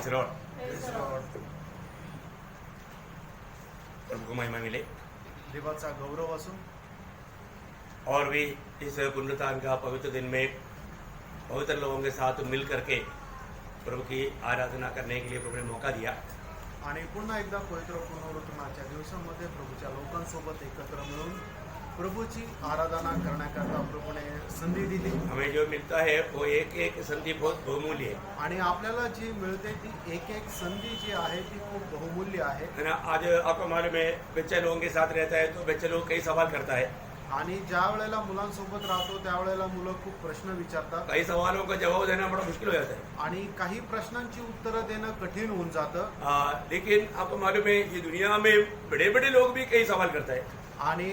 Praise Lord. प्रभु को महिमा मिले देवाचा गौरव असो। और भी इस पुनरुत्थान का पवित्र दिन में पवित्र लोगों के साथ मिल करके प्रभु की आराधना करने के लिए प्रभु ने मौका दिया। आणि पुन्हा एकदा पवित्र पुनरुत्थानाच्या दिवसामध्ये प्रभूच्या लोकांसोबत एकत्र मिळून प्रभूची आराधना करण्याकरता प्रभूने संधी दिली। हमें जो मिलता है वो एक एक संधि बहुत बहुमूल्य है आणि आपल्याला जी मिळते ती एक एक संधी जी आहे ती खूप बहुमूल्य आहे। है ना। आज आपको मालूम है बच्चे लोगों के साथ रहता है तो बच्चे लोग कई सवाल करता है। आणि ज्या वेळेला मुलांसोबत राहतो त्यावेळेला मुलं खूप प्रश्न विचारतात। कई सवालों का जवाब देना बड़ा मुश्किल हो जाता है आणि काही प्रश्नांची उत्तरं देणं कठीण होऊन जातं। लेकिन आपको मालूम है ये दुनिया में बड़े बड़े लोग भी कई सवाल करता है। आणि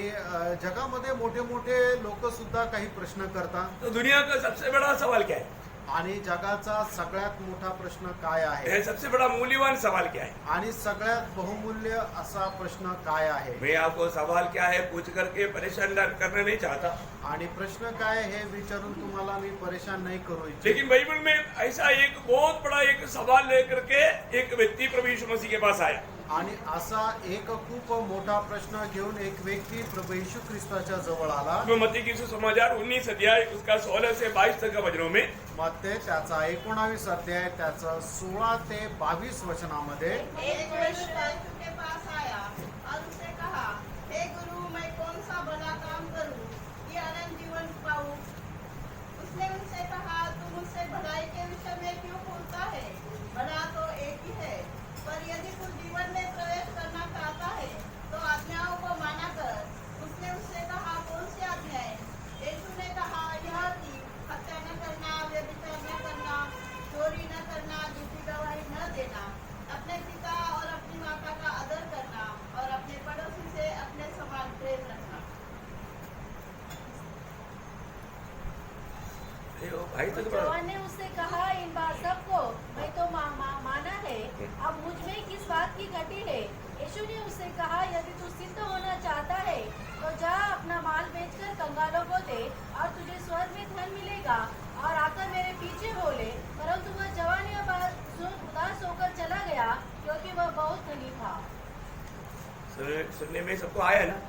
जगामध्ये मोठे मोठे लोक सुद्धा काही प्रश्न करतात। तो दुनिया का सबसे बड़ा सवाल क्या है? आणि जगाचा सगळ्यात मोठा प्रश्न काय आहे? सबसे बड़ा मूल्यवान सवाल क्या है? आणि सगळ्यात बहुमूल्य असा प्रश्न काय आहे? मैं आपको सवाल क्या है पूछ करके परेशान करना नहीं चाहता। आणि प्रश्न काय हे विचारून तुम्हाला मी परेशान नाही करू इच्छित। लेकिन बाइबल में ऐसा एक बहुत बड़ा एक सवाल लेकर के एक व्यक्ति प्रभु यीशु मसीह के पास आया। आणि असा एक खूप मोठा प्रश्न घेऊन एक व्यक्ती प्रभू येशू ख्रिस्ताच्या जवळ आला। मत्ती की सुसमाचार 19 अध्याय उसका 16 से 22 तक का वचनों में मत्ते त्याचा 19 अध्याय त्याचा 16 ते 22 वचनामध्ये एक मनुष्य यीशु के पास आया और उससे कहा, हे गुरु, मैं कौन सा भला काम करूं कि अनंत जीवन पाऊं? उसने उनसे कहा, तू मुझसे भलाई के विषय में क्यों पूछता है? भला तो एक ही है, पर यदि तू जीवन में प्रवेश करना चाहता है तो आज्ञाओं को माना कर। उसने उससे कहा, कौन सी आज्ञाएं? यीशु ने कहा, यह कि हत्या न करना, व्यभिचार न करना, चोरी न करना, झूठी गवाही न देना, अपने पिता और अपनी माता का आदर करना और अपने पड़ोसी से अपने समान प्रेम रखना। भाई तो जवान ने उससे कहा, इन बात सबको मैं तो माना है, अब मुझ में किस बात की घटी है? यीशु ने उससे कहा, यदि तू सिद्ध होना चाहता है तो जा अपना माल बेचकर कंगालों को दे और तुझे स्वर्ग में धन मिलेगा, और आकर मेरे पीछे बोले। परंतु वह जवान यह बात सुन उदास होकर चला गया, क्योंकि वह बहुत धनी था। सुनने में सबको आया ना?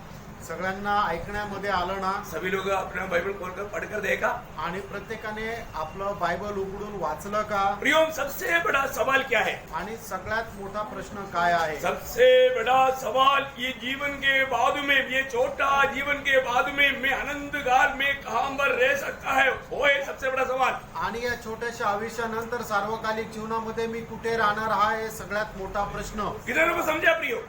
सगळ्यांना ऐकण्यामध्ये आलं ना? सभी लोग अपना बाइबल खोलकर पढ़कर देखा आणि प्रत्येकाने आपलं बायबल उघडून वाचलं का? प्रियो, सबसे बड़ा सवाल क्या है? आणि सगळ्यात मोठा प्रश्न काय आहे? सबसे बड़ा सवाल ये जीवन के बाद में, ये छोटा जीवन के बाद में मैं अनंत काल में कहां पर रह सकता है, वो है सबसे बड़ा सवाल। आणि या छोट्याशा आयुष्यानंतर सार्वकालिक जीवनामध्ये मी कुठे राहणार हा आहे सगळ्यात मोठा प्रश्न। कितने लोग समझा प्रियो?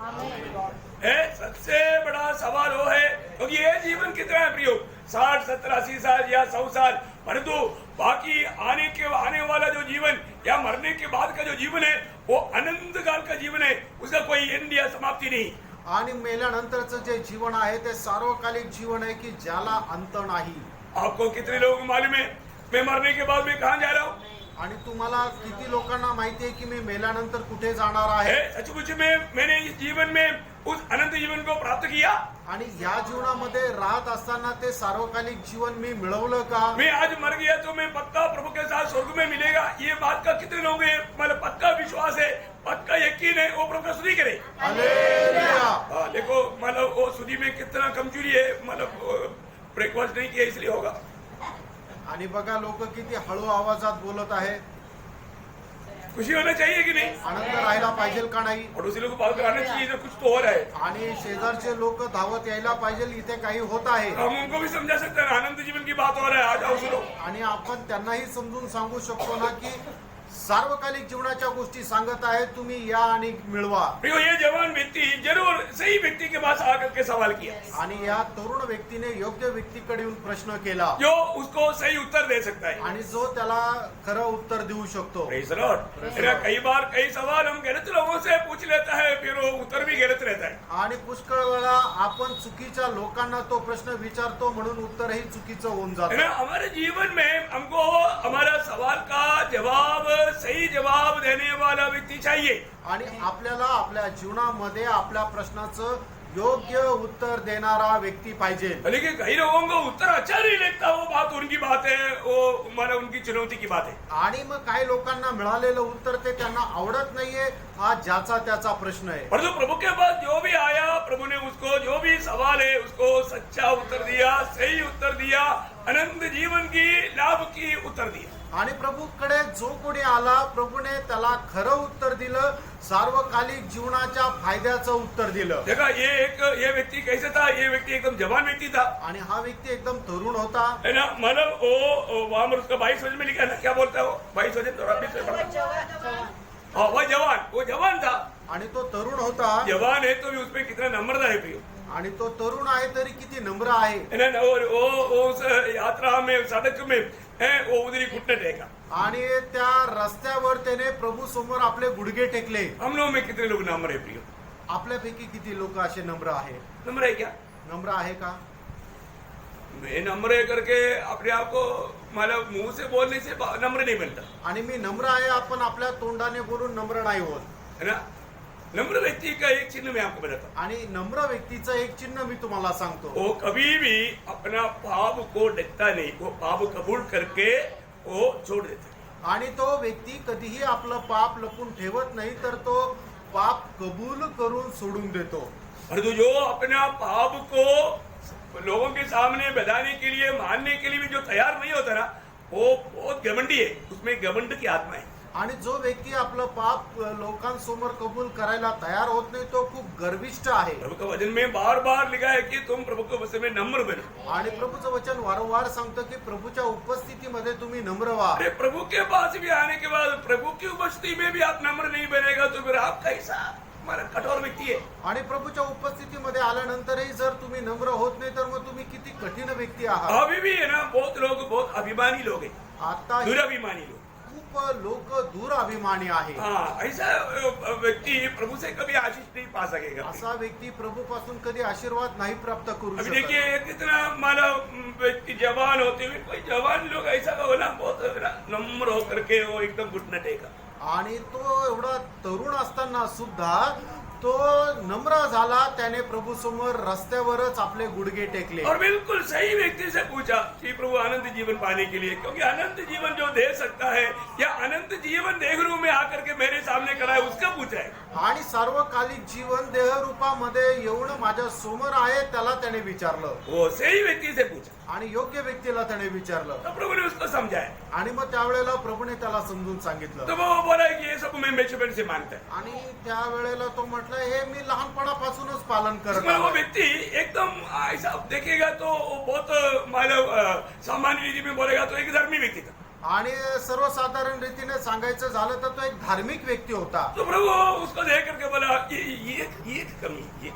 सबसे बड़ा सवाल वो है, क्योंकि ये जीवन कितना है प्रियो? 60, 70, 80 साल या 100 साल, परंतु बाकी आने वाला जो जीवन या मरने के बाद का जो जीवन है वो अनंत काल का जीवन है, उसका कोई एंड या समाप्ति नहीं। आणि मेल्यानंतरचं जे जीवन आहे ते सार्वकालिक जीवन आहे की ज्याला अंत नाही। आपको कितने लोगों को मालूम है मैं मरने के बाद मैं कहाँ जा रहा हूँ? आणि तुम्हाला किती लोकांना माहिती आहे की मी मेल्यानंतर कुठे जाणार आहे? सचमुच में मैंने इस जीवन में उस अनंत जीवन को प्राप्त किया? आणि या जीवनामध्ये राहत असताना ते सार्वकालिक जीवन मी मिळवलं का? मैं आज मर गया तो मैं पक्का प्रभु के साथ स्वर्ग में मिलेगा, ये बात का कितने लोग हैं? मतलब पक्का विश्वास है, पक्का यकीन है, वो प्रभु का स्तुति करे। हालेलुया। देखो मतलब वो स्तुति में कितना कमजोरी है, मतलब ब्रेकफास्ट नहीं किया इसलिए होगा। आणि बघा लोक किती हळू आवाजात बोलत आहे। खुशी होना चाहिए कि नहीं? आनंद राहायला पाहिजे का नाही? पड़ोसी लोग पाल कर आना चाहिए, कुछ तो हो रहा है। आणि शेजारचे लोक धावत यायला पाहिजे, इथे काही होत आहे। हम उनको भी समझा सकते हैं, अनंत जीवन की बात हो रहा है, आ जाओ सुनो। आणि आपण त्यांनाही समजून सांगू शकतो ना की सार्वकालिक जीवनाच्या गोष्टी सांगत आहे, तुम्ही या आणि मिळवा। प्रियो, ये जवान व्यक्ति जरूर सही व्यक्ति के पास आकर के सवाल किया आणि या तरुण व्यक्तीने योग्य व्यक्तीकडे येऊन प्रश्न केला जो उसको सही उत्तर दे सकता है, आणि जो त्याला खरं उत्तर देऊ शकतो। Praise the Lord. कई बार कई सवाल हम गलत लोगों से पूछ लेता है, फिर वो उत्तर भी गलत रहता है। आणि पुष्कळ वेळा आपण चुकीच्या लोकांना तो प्रश्न विचारतो म्हणून उत्तरही चुकीचं होऊन जातं। हमारे जीवन में हमको हमारा सवाल का जवाब, सही जवाब देने वाला व्यक्ति चाहिए। आणि आपल्याला आपल्या जीवनामध्ये आपल्या प्रश्नाचं योग्य उत्तर देणारा व्यक्ती पाहिजे. लेकिन कई लोगों को उत्तर अच्छा नहीं लगता, वो बात उनकी बात है, वो माना उनकी चुनौती की बात है. आणि मग काही लोकांना मिळालेलं उत्तर ते त्यांना आवडत नाहीये, हा ज्याचा त्याचा प्रश्न आहे. पर जो प्रभु के पास जो भी आया, प्रभु ने उसको जो भी सवाल है उसको सच्चा उत्तर दिया, सही उत्तर दिया, अनंत जीवन की लाभ की उत्तर दिया. आणि प्रभूकडे जो कोणी आला, प्रभूने त्याला खरं उत्तर दिलं, सार्वकालिक जीवनाच्या फायद्याचं उत्तर दिलं. देखा ये व्यक्ति कैसे था? ये व्यक्ति एकदम जवान व्यक्ति था, आणि हा व्यक्ती एकदम तरुण होता. है ना. मतलब वो वहां पर उसका 22 वजन में लिखा है ना, क्या बोलता है वो 22 वजन तो अभी से हाँ वो जवान था. आणि तो तरुण होता. जवान है तो भी उसमें कितना नम्रता है प्रियो. आणि तो तरुण आहे तरी किती नम्र आहे. है ना. और वो उस यात्रा में सड़क में है वो उधर घुटने टेका. आणि त्या रस्त्यावर त्याने प्रभू समोर आपले गुडघे टेकले. हम लोग में कितने लोग नम्र है प्रियो? आपल्यापैकी किती लोक असे नम्र आहे? नम्र है क्या? नम्र आहे का? मैं नम्र है करके अपने आप को मतलब मुंह से बोलने से नम्र नहीं बनता, आणि मी नम्र आहे आपण आपल्या तोंडाने बोलून नम्र नाही होत. है ना. नम्र व्यक्ति का एक चिन्ह मैं आपको बताता हूं. आणि नम्र व्यक्तीचं एक चिन्ह मी तुम्हाला सांगतो. वो कभी भी अपना पाप को डरता नहीं, वो पाप कबूल करके वो छोड़ देता. आणि तो व्यक्ती कधीही आपलं पाप लपून ठेवत नाही, तर तो पाप कबूल करून सोडून देतो. परंतु जो अपना पाप को लोगों के सामने बताने के लिए, मानने के लिए भी जो तैयार नहीं होता ना, वो बहुत घमंडी है, उसमें घमंड की आत्मा है. आणि जो व्यक्ती आपलं पाप लोकांसमोर कबूल करायला तयार होत नाही, तो खूप गर्विष्ठ आहे. प्रभु के वचन में बार बार लिखा है कि तुम प्रभु के वचन में नम्र बनो. आणि प्रभूचं वचन वारंवार सांगतं की प्रभूच्या उपस्थितीमध्ये तुम्ही नम्र व्हा. अरे प्रभु के पास भी आने के बाद प्रभु की उपस्थिति में भी आप नम्र नहीं बनेगा तो फिर आप कैसा हमारा कठोर व्यक्ति है. आणि प्रभूच्या उपस्थितीमध्ये आल्यानंतरही जर तुम्ही नम्र होत नाही, तर मग तुम्ही किती कठीण व्यक्ती आहात. अभी भी है ना, बहुत लोग बहुत अभिमानी लोग हैं, आता दुराभिमानी लोग. खूप लोक दुराभिमानी आहे. हाँ, ऐसा व्यक्ति प्रभु से कभी आशीष नहीं पा सकेगा. असा व्यक्ती प्रभूपासून कधी आशीर्वाद नाही प्राप्त करू अभी शकत. देखिए कितना माला व्यक्ति जवान होते हुए, कोई जवान लोग ऐसा हो ना, बहुत नम्र होकर के वो एकदम घुटना टेका. आणि तो एवढा तरुण असताना सुद्धा तो नम्र झाला. त्याने प्रभू समोर रस्त्यावरच आपले गुडघे टेकले. और बिल्कुल सही व्यक्ति से पूछा कि प्रभु अनंत जीवन पाने के लिए, क्योंकि अनंत जीवन जो दे सकता है या अनंत जीवन देहरू में आकर के मेरे सामने करा है, उसका पूछा है. आणि सार्वकालिक जीवन देह रूपामध्ये येऊन माझ्या समोर आहे, त्याला त्याने विचारलं. वो सही व्यक्ति से पूछा, आणि योग्य व्यक्तीला त्याने विचारलं. तो प्रभु ने उसको समझाया. आणि मग त्यावेळेला प्रभूने त्याला समजून सांगितलं. तो वो बोला कि ये सब मैं बचपन से मानता है. आणि त्यावेळेला तो म्हटलं, हे मी लहानपणापासूनच पालन करत उसमें वो आहे. व्यक्ति एकदम ऐसा देखेगा तो वो बहुत मतलब सामान्य रीति में बोलेगा तो एक धर्मी व्यक्ति था. आणि सर्वसाधारण रीतीने सांगायचं झालं तर तो एक धार्मिक व्यक्ती होता. तो प्रभु उसको देख करके बोला कि ये कमी.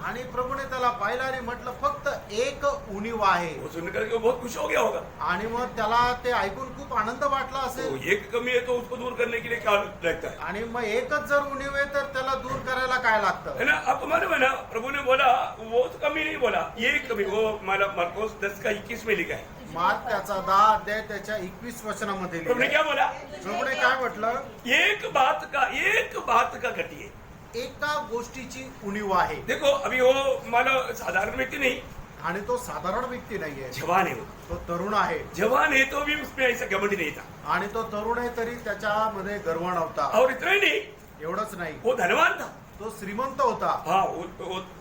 आणि प्रभूने त्याला पाहिलं आणि म्हटलं, फक्त एक उणीव आहे. वो सुन करके वो बहुत खुश हो गया होगा. आणि मग त्याला ते ऐकून खूप आनंद वाटला तो असेल. एक कमी है तो उसको दूर करने के लिए क्या लगता है? आणि मग एकच जर उणीव आहे तर त्याला दूर करायला काय लागतं. है ना. आप मालूम है ना, प्रभु ने बोला वो तो कमी नहीं बोला, ये कमी. वो मरकोस 10:21 में लिखा है. मार्क त्याचा 10 अध्याय त्याच्या 21 वचनामध्ये प्रभु ने लिहिलंय. क्या बोला? प्रभूने काय म्हटलं, एक बात का घटी है. एका गोष्टीची उणीव आहे. देखो अभी वो मानो साधारण व्यक्ति नहीं, आणि तो साधारण व्यक्ती नाहीये, जवान है. वो तो तरुण आहे. जवान है तो भी उसमें ऐसा घमंड नहीं था. आणि तो तरुण आहे तरी त्याच्यामध्ये गर्व नव्हता. और इतना ही नहीं, एवढंच नाही, वो धनवान था. तो श्रीमंत होता. हाँ,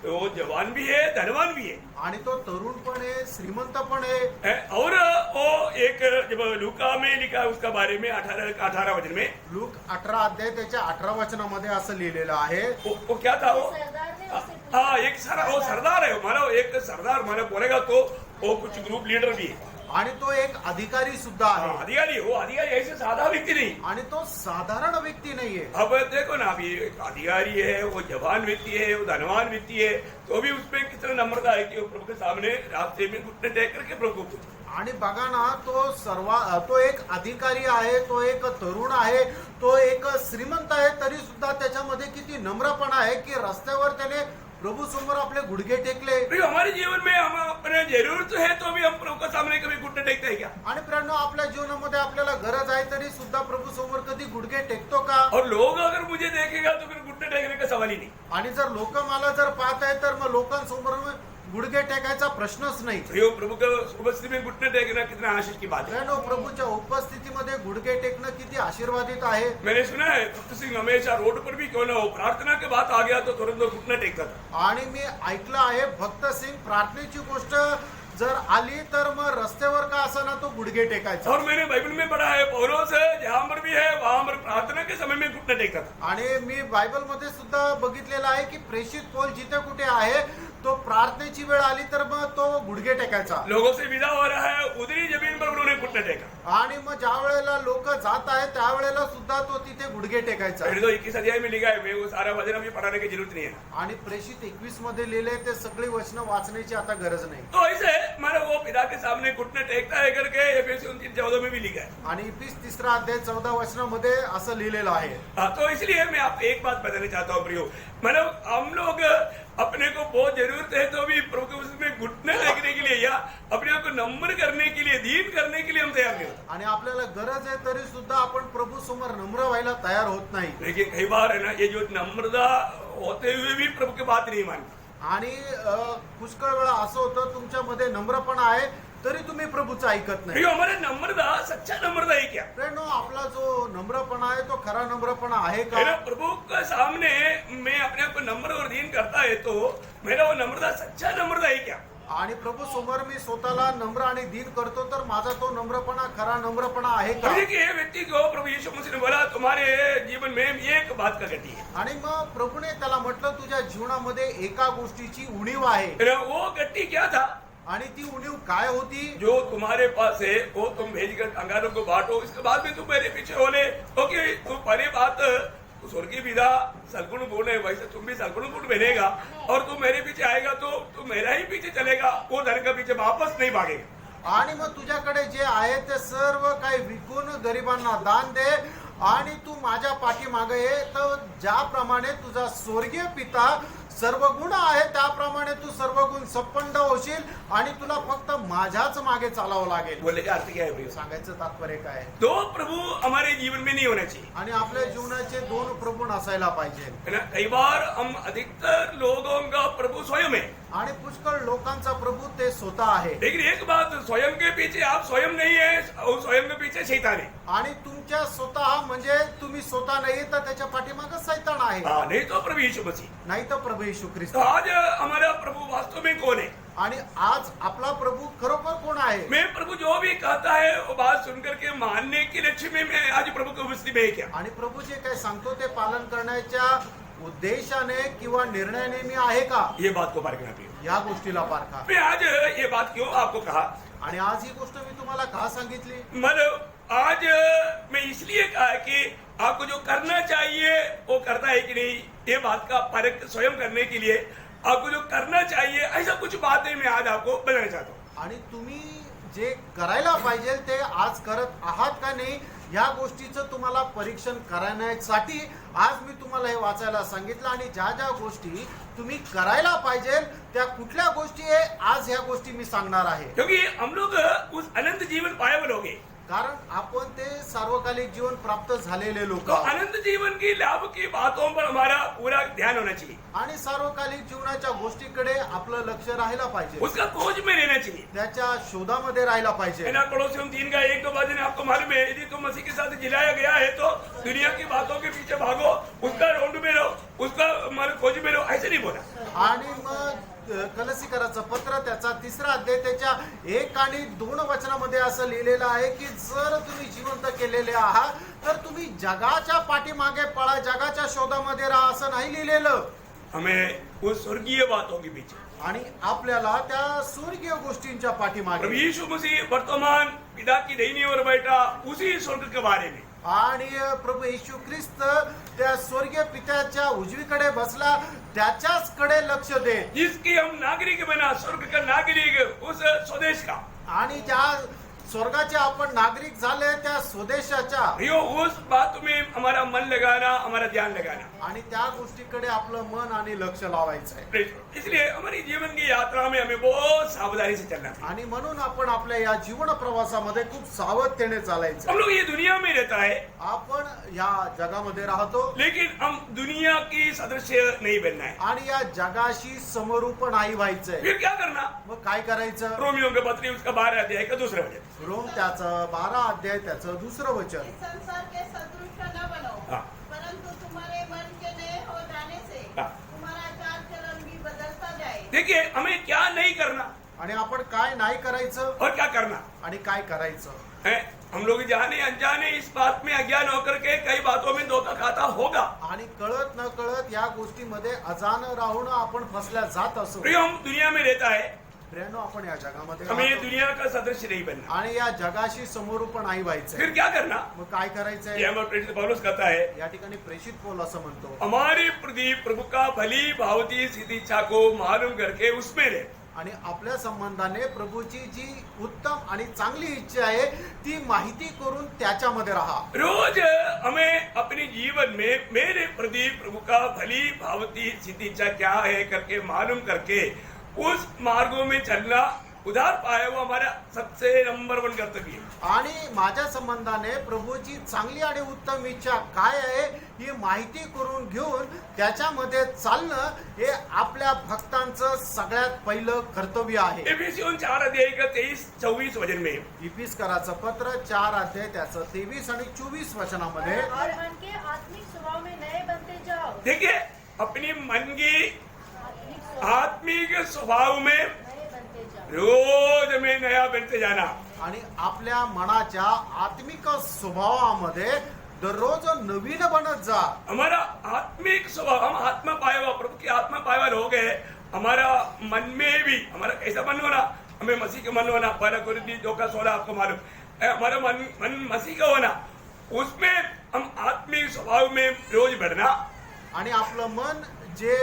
वो जवान भी है, धनवान भी है. आणि तो तरुण पण आहे, श्रीमंत पण आहे. और वो एक जब लूका में लिखा उसका बारे में 18 वचन में, लूक 18 अध्याय त्याच्या 18 वचनामध्ये असं लिहिलेलं आहे. वो क्या था वो? सरदार ने उसे पूछा, हाँ, एक सरदार है. मानो एक सरदार मानो बोलेगा तो वो कुछ ग्रुप लीडर भी है. आणि तो एक अधिकारी सुद्धा आहे. अधिकारी. वो अधिकारी ऐसे साधा व्यक्ति नहीं. आणि तो साधारण व्यक्ती नाहीये. अब देखो ना, अभी एक अधिकारी है, वो जवान व्यक्ति है, वो धनवान व्यक्ति है, तो भी उसमें कितना नम्रता है कि वो प्रभु के सामने रास्ते में घुटने टेक करके प्रभु को पूछे. आणि बघा ना, तो एक अधिकारी आहे, तो एक तरुण आहे, तो एक श्रीमंत आहे, तरी सुद्धा त्याच्यामध्ये किती नम्रपणा आहे की रस्त्यावर त्याने प्रभु समोर आपले गुडघे टेकले. हमारे जीवन में हम अपने जरूरत है तो भी हम प्रभु के सामने कभी घुटने टेकते हैं क्या? आणि प्रियांनो, आपल्या जीवनामध्ये आपल्याला गरज आहे तरी सुद्धा प्रभु समोर कधी गुडघे टेकतो का? और लोग अगर मुझे देखेगा तो फिर घुटने टेकने का सवाल ही नहीं. आणि जर लोक मला जर पाहत आहे तर मग लोकांसमोर गुडघे टेकायचा प्रश्नच नाही. प्रियो, प्रभु के उपस्थिति में घुटने टेकना कितना आशीष की बात है. बहनो, प्रभूच्या उपस्थितीमध्ये गुडघे टेकणं किती आशीर्वादित आहे. मैंने सुना है भक्त सिंह हमेशा रोड पर भी क्यों ना हो, प्रार्थना के बात आ गया तो तुरंत घुटना टेकता था. आणि मी ऐकलं आहे भक्त सिंग प्रार्थनेची गोष्ट जर आली तर मग रस्त्यावर का असना तो गुडघे टेकायचा. और मैंने बाइबल में पढ़ा है पौलुस जहां पर भी है वहां पर प्रार्थना के समय में घुटना टेकता था. आणि मी बायबल मध्ये सुद्धा बघितलेलं आहे की प्रेषित पौल जिथे कुठे आहे तो प्रार्थनेची वेळ आली तर मग तो गुडघे टेकायचा. लोगों से विदा हो रहा है, उधरी जमीन पर उन्होंने घुटना टेका. आणि मग ज्या वेळेला लोक जात आहेत त्यावेळेला सुद्धा तो तिथे गुडघे टेकायचा. पहले तो 21 अध्याय में लिखा है, मैं वो सारा वचन अभी पढ़ाने की जरूरत नहीं है. आणि प्रेषित 21 मध्ये लिहिले ते सगळी वचनं वाचण्याची आता गरज नाही. तो ऐसे मानो वो पिता के सामने घुटने टेकता है करके एफएसी 3:14 में भी लिखा है. आणि 23 अध्याय 14 वचनामध्ये असं लिहिलेलं आहे. तो इसलिए मैं आपको एक बात बताना चाहता हूँ प्रियो, मतलब हम लोग अपने को बहुत जरूरत है तो भी प्रभु के उसमें घुटने टेकने के लिए या अपने को नम्र करने के लिए, दीन करने के लिए हम तैयार नहीं होते. आणि आपल्याला गरज आहे तरी सुद्धा आपण प्रभू समोर नम्र व्हायला तयार होत नाही. लेकिन कई बार है ना, ये जो नम्रता होते हुए भी प्रभु की बात नहीं मानते. आणि पुष्कळ वेळा असं होतं तुमच्यामध्ये नम्रपणा आहे तरी तुम्ही प्रभूचं ऐकत नाही. प्रियो, हमारा नम्रता सच्चा नम्रता है क्या? प्रेनो, आपला जो नम्रपणा आहे तो खरा नम्रपणा आहे है का? ना, प्रभु के सामने मैं अपने आप को नम्र और दीन करता है तो मेरा वो नम्रता सच्चा नम्रता है क्या? आणि प्रभू समोर मी स्वतःला नम्र आणि दीन करतो तर माझा तो नम्रपणा खरा नम्रपणा आहे का? देखिए, ये व्यक्ति को प्रभु यीशु मसीह ने बोला तुम्हारे जीवन में एक बात का गति है. आणि मग प्रभूने त्याला म्हटलं तुझ्या जीवनामध्ये एका गोष्टीची उणीव आहे. है ना, वो गति क्या था? आणि ती उणीव काय होती? जो तुम्हारे पास है वो तुम भेजकर कंगालों को बांटो, इसके बाद में तुम मेरे पीछे होने, क्योंकि तुम पहली बात स्वर्गीय पिता सलगुण गुण है, वैसे तुम भी सलगुण गुण बनेगा और तुम मेरे पीछे आएगा तो तुम मेरा ही पीछे चलेगा, वो धन का पीछे वापस नहीं भागेगा. आणि मग तुझ्याकडे जे आहे ते सर्व काही विकून गरिबांना दान दे आणि तू माझ्या पाठीमागे ये. तर ज्याप्रमाणे तुझा स्वर्गीय पिता सर्व गुण आहे त्याप्रमाणे तू सर्व गुण संपन्न होशील आणि तुला फक्त माझ्याच मागे चालावं लागेल. बोलने का अर्थ क्या है? सांगायचं तात्पर्य काय आहे? दो प्रभु हमारे जीवन में नहीं होना चाहिए. आणि आपल्या जीवनाचे दोन प्रभू असायला पाहिजे. है ना, कई बार हम अधिकतर लोगों का प्रभु स्वयं है. आणि पुष्कळ लोकांचा प्रभू ते स्वतः आहे. लेकिन एक बात, स्वयं के पीछे आप स्वयं नहीं है और स्वयं के पीछे शैतान है. आणि तुमच्या स्वतः म्हणजे तुम्ही स्वतः नाही तर त्याच्या पाठीमागे सैतान आहे. नहीं तो प्रभु यीशु मसीह. नाही तर प्रभू येशू ख्रिस्त. तो आज हमारा प्रभु वास्तव में कौन है? आणि आज आपला प्रभू खरोखर कोण आहे? मैं प्रभु जो भी कहता है वो बात सुनकर के मानने के लक्ष्य में मैं आज प्रभु की उपस्थिति में क्या? आणि प्रभू जे काय सांगतो ते पालन करण्याच्या उद्देशाने किंवा निर्णयाने मी आहे का? ये बात को पारखना प्रिय. या गोष्टीला पारखा. मैं आज ये बात क्यों आपको कहा? आणि आज ही गोष्ट मी तुम्हाला का सांगितली? मतलब आज मैं इसलिए कहा कि आपको जो करना चाहिए वो करता है कि नहीं, ये बात का परख स्वयं करने के लिए आपको जो करना चाहिए ऐसा कुछ बातें मैं आज आपको बताना चाहता हूँ. आणि तुम्ही जे करायला पाहिजे ते आज करत आहात का नाही या गोष्टीचं तुम्हाला परीक्षण करण्यासाठी आज मी तुम्हाला हे वाचायला सांगितलं. आणि ज्या ज्या गोष्टी तुम्ही करायला पाहिजे त्या कुठल्या गोष्टी आहे आज ह्या गोष्टी मी सांगणार आहे. क्योंकि हम लोग उस अनंत जीवन पाए हुए लोग हैं. कारण आपण ते सार्वकालिक जीवन प्राप्त झालेले लोक. तो अनंत जीवन की लाभ की बातों पर हमारा पूरा ध्यान होना चाहिए. आणि सार्वकालिक जीवनाच्या गोष्टीकडे आपलं लक्ष राहायला पाहिजे. उसका खोज में रहना चाहिए. त्याच्या शोधामध्ये राहायला पाहिजे. है ना, पड़ोसियों 3 का 1-2 वचन आपको मालूम है, यदि तुम मसीह के साथ जिलाया गया है तो दुनिया की बातों के पीछे भागो, उसका ढूंढ में रहो, उसका हमारे खोज में रहो, ऐसे नहीं बोला. आणि मग कलसीकराचं पत्र त्याचा 3रा अध्याय त्याच्या 1 आणि 2 वचनामध्ये असं लिहिलेलं आहे की जर तुम्ही जिवंत केलेले आहात तर तुम्ही जगाच्या पाठीमागे पळा, जगाच्या शोधामध्ये राहा असं नाही लिहिलेलं. हमें उस स्वर्गीय बातों के पीछे. आणि आपल्याला त्या स्वर्गीय गोष्टींच्या प्रभु पाठीमागे. यीशु मसीह वर्तमान पिता की दाहिनी ओर बैठा उसी स्वर्ग के बारे में. आणि प्रभू येशू ख्रिस्त त्या स्वर्गीय पित्याच्या उजवीकडे बसला, त्याच्याच कडे लक्ष दे. जिसकी हम नागरिक बना, स्वर्ग का नागरिक, उस स्वदेश का. आणि ज्या स्वर्गाचे आपण नागरिक झाले त्या स्वदेशाच्या, प्रियो उस बात में हमारा मन लगाना, हमारा ध्यान लगाना। आणि त्या गोष्टीकडे आपलं मन आणि लक्ष लावायचं आहे. Praise God. इसलिए हमारी जीवन की यात्रा में हमें बहुत सावधानी से चलना है। आणि म्हणून आपण आपल्या या जीवन प्रवासामध्ये खूप सावधतेने चालायचं. हम लोग ये दुनिया में रहता है, आपण या जगामध्ये राहतो लेकिन हम दुनिया की सदस्य नहीं बनना है। आणि या जगाशी समरूप नाही व्हायचंय. फिर क्या करना? मग काय करायचं? रोमियो के पत्री उसका 12 अध्याय का दूसरा वचन। रोम त्याचं 12 अध्याय त्याचं दुसरं वचन. इस संसार के सदृश न बनो, हाँ। परंतु तुम्हारे मन के नए हो जाने से हाँ। तुम्हारा चाल चलन भी बदलता जाए। देखिए हमें क्या नहीं करना आणि आपण काय नाही करायचं और क्या करना आणि काय करायचं. है। हम लोग जाने अनजाने इस बात में अज्ञान होकर के कई बातों में धोखा खाता होगा। आणि कळत न कळत या गोष्टीमध्ये अजाण राहून आपण फसल्या जात असो. प्रिय हम दुनिया में रहता है, प्रियानो, आपण या जगामध्ये हमें राहतो दुनिया का सदस्य नहीं बनना। आणि या जगाशी समरूप नाही व्हायचंय. फिर क्या करना? मग काय ये करायचंय? हमारा प्रेरित पौलुस कहता है, या ठिकाणी प्रेषित पौल असं म्हणतो, हमारे प्रति प्रभु का भली भावती स्थिति इच्छा को मालूम करके उसमें रहे। आणि आपल्या संबंधाने प्रभूची जी उत्तम आणि चांगली इच्छा आहे ती माहिती करून त्याच्यामध्ये राहा. रोज हमें अपने जीवन में मेरे प्रति प्रभु का भली भावती स्थिति इच्छा क्या है करके मालूम करके उस मार्गों में चलना उधार पाया हुआ हमारा सबसे नंबर 1 कर्तव्य है। आणि माझ्या संबंधाने प्रभूची चांगली आणि उत्तम इच्छा काय आहे ही माहिती करून घेऊन त्याच्यामध्ये चालणं हे आपल्या भक्तांचं सगळ्यात पहिलं कर्तव्य आहे. एफिसियों 4 अध्याय का 23-24 वचन में इफिसकराचं पत्र 4 अध्याय त्याचं 23 आणि 24 वचनामध्ये, और मन के आत्मिक स्वभाव में नए बनते जाओ। देखिए अपनी मन की आत्मिक स्वभाव में नए बनते जाओ। रोज में नया बनते जाना। आणि आपल्या मनाच्या आत्मिक स्वभावामध्ये दररोज नवीन बनत जा. हमारा आत्मिक स्वभाव, हम आत्मा पाया हुआ प्रभु की आत्मा पाया हुआ लोग है। हमारा मन में भी हमारा कैसा मन होना, हमें मसीह का मन होना। 1 कोरिन्थी 2:16 आपको मालूम है, हमारा मन मसीह का होना, उसमें हम आत्मिक स्वभाव में रोज बढ़ना। आणि आपलं मन जे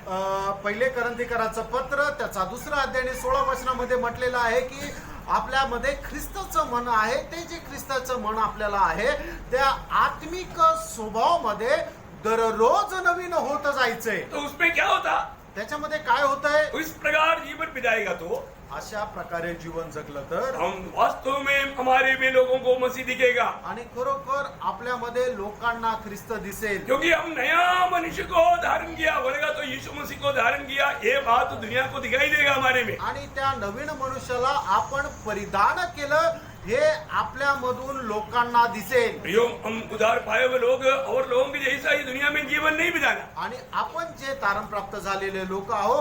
पहिले करंथीकराचं पत्र त्याचा 2 अध्याय 16 वचनामध्ये म्हटलेलं आहे की आपल्यामध्ये ख्रिस्ताचं मन आहे. ते जे ख्रिस्ताचं मन आपल्याला आहे त्या आत्मिक स्वभावामध्ये दररोज नवीन होत जायचंय. तो उसमें क्या होता? त्याच्यामध्ये काय होतंय? इस प्रकार जीवन बिताएगा तो अशा प्रकारे जीवन जगलं तर हम वास्तव में हमारे में लोगों को मसीह दिखेगा, आणि खरोखर आपल्यामध्ये लोकांना ख्रिस्त दिसेल. क्योंकि हम नया मनुष्य को धारण किया। बोलेगा तो यीशु मसीह को धारण किया, ये बात तो दुनिया को दिखाई देगा हमारे में। आणि त्या नवीन मनुष्याला आपण परिधान केलं हे आपल्यामधून लोकांना दिसेल. प्रियो हम उधार पाए हुए लोग और लोगों के जैसा ही दुनिया में जीवन नहीं बिताना। आणि आपण जे तारण प्राप्त झालेले लोक आहो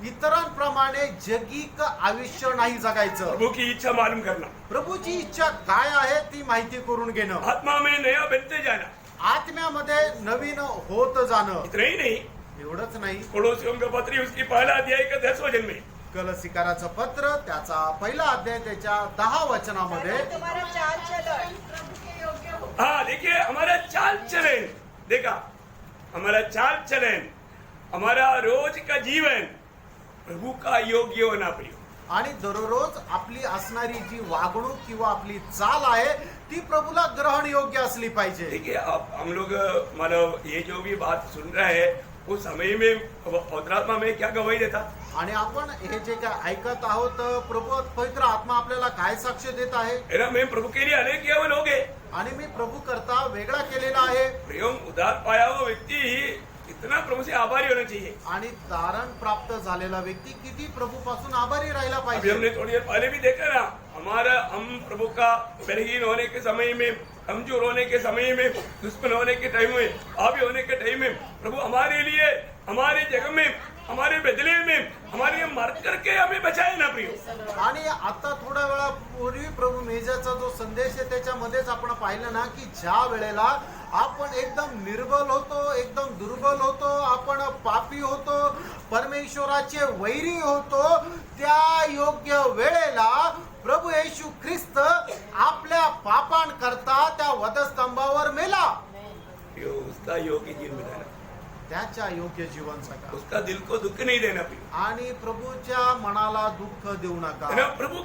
इतरांप्रमाणे जगिक आयुष्य नाही जगायचं. प्रभु की इच्छा मालूम करना, प्रभूची इच्छा काय आहे ती माहिती करून घेणं, आत्मा में नया बनते जाना। आत्म्यामध्ये नवीन होत जाणं. इतना ही नहीं, एवढंच नाही, पड़ोसियों का पत्री उसकी 1 अध्याय का 10 वचन में, कलसिकाराचं पत्र त्याचा 1 अध्याय त्याच्या 10 वचनामध्ये, तुम्हारा चाल चलन प्रभु के योग्य हो। हाँ देखिए हमारा चाल चलन, देखा हमारा चाल चलन, हमारा रोज का जीवन प्रभु का योग्य होना। प्रिय आणि दररोज आपली असणारी जी वागणूक किंवा आपली चाल आहे ती प्रभूला ग्रहण योग्य असली पाहिजे. देखिए आप हम लोग मतलब ये जो भी बात सुन रहे हैं उस समय में पवित्रात्मा में क्या गवाही देता? आणि आपण हे जे काय ऐकत आहोत प्रभू पवित्र आत्मा आपल्याला काय साक्ष देत आहे? मेरा मैं प्रभु के लिए अलग किया हुए लोग है। आणि मी प्रभु करता वेगळा केलेला आहे. प्रियम उधार पाया हुआ व्यक्ति ही इतना प्रभु से आभारी होना चाहिए। आणि तारण प्राप्त झालेला व्यक्ति किती प्रभु पासून आभारी राहिला अभी पाहिजे. हमने थोड़ी देर पहले भी देखा ना, हम प्रभु का बलहीन होने के समय में, कमजोर होने के समय में, दुश्मन होने के टाइम में, पापी होने के टाइम में प्रभु हमारे लिए, हमारे जगह में, हमारे बदले में हमारे लिए मर करके हमें बचाए ना प्रियो। आणि आता थोड्या वेळापूर्वी प्रभू मेजाचा जो संदेश आहे त्याच्यामध्येच आपण पाहिलं ना की ज्या वेळेला आपण एकदम निर्बल होतो, एकदम दुर्बल होतो, आपण पापी होतो, परमेश्वराचे वैरी होतो, त्या योग्य वेळेला प्रभू येशू ख्रिस्त आपल्या पापांकरता त्या वधस्तंभावर मेला. उसका योग्य जीवन बिताना, त्याच्या योग्य जीवन जगा उसका दिल को दुख नहीं देना प्रियो, आणि प्रभूच्या मनाला दुःख देऊ है नका ना? प्रभु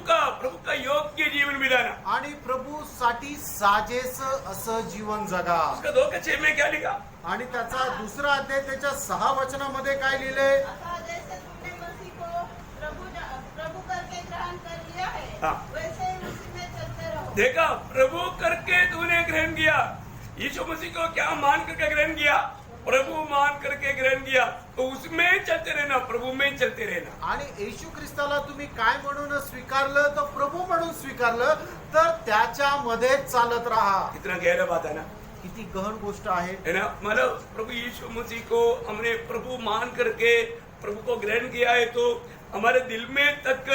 का योग्य जीवन बिताना। आणि प्रभूसाठी साजेस असं जीवन जगा. उसका 2:6 में क्या लिखा? आणि त्याचा दुसरा अध्याय त्याच्या 6 वचनामध्ये काय लिहिलंय? अतः जैसे तुमने मसीह को प्रभु करके ग्रहण कर लिया है, हाँ। वैसे ही उसी में चलते रहो। देखा, प्रभु करके तूने ग्रहण किया। यीशु मसीह को क्या मान करके ग्रहण किया? प्रभु मान करके ग्रहण किया, तो उसमें चलते रहना, प्रभु में चलते रहना। आणि येशू ख्रिस्ताला तुम्ही काय म्हणून स्वीकारलं? तर प्रभू म्हणून स्वीकारलं, तर त्याच्यामध्ये चालत राहा. कितना गहरा बात है ना, किती गहन गोष्ट आहे. है ना? मतलब प्रभु यीशु मसीह को हमने प्रभु मान करके प्रभु को ग्रहण किया है, तो हमारे दिल में तक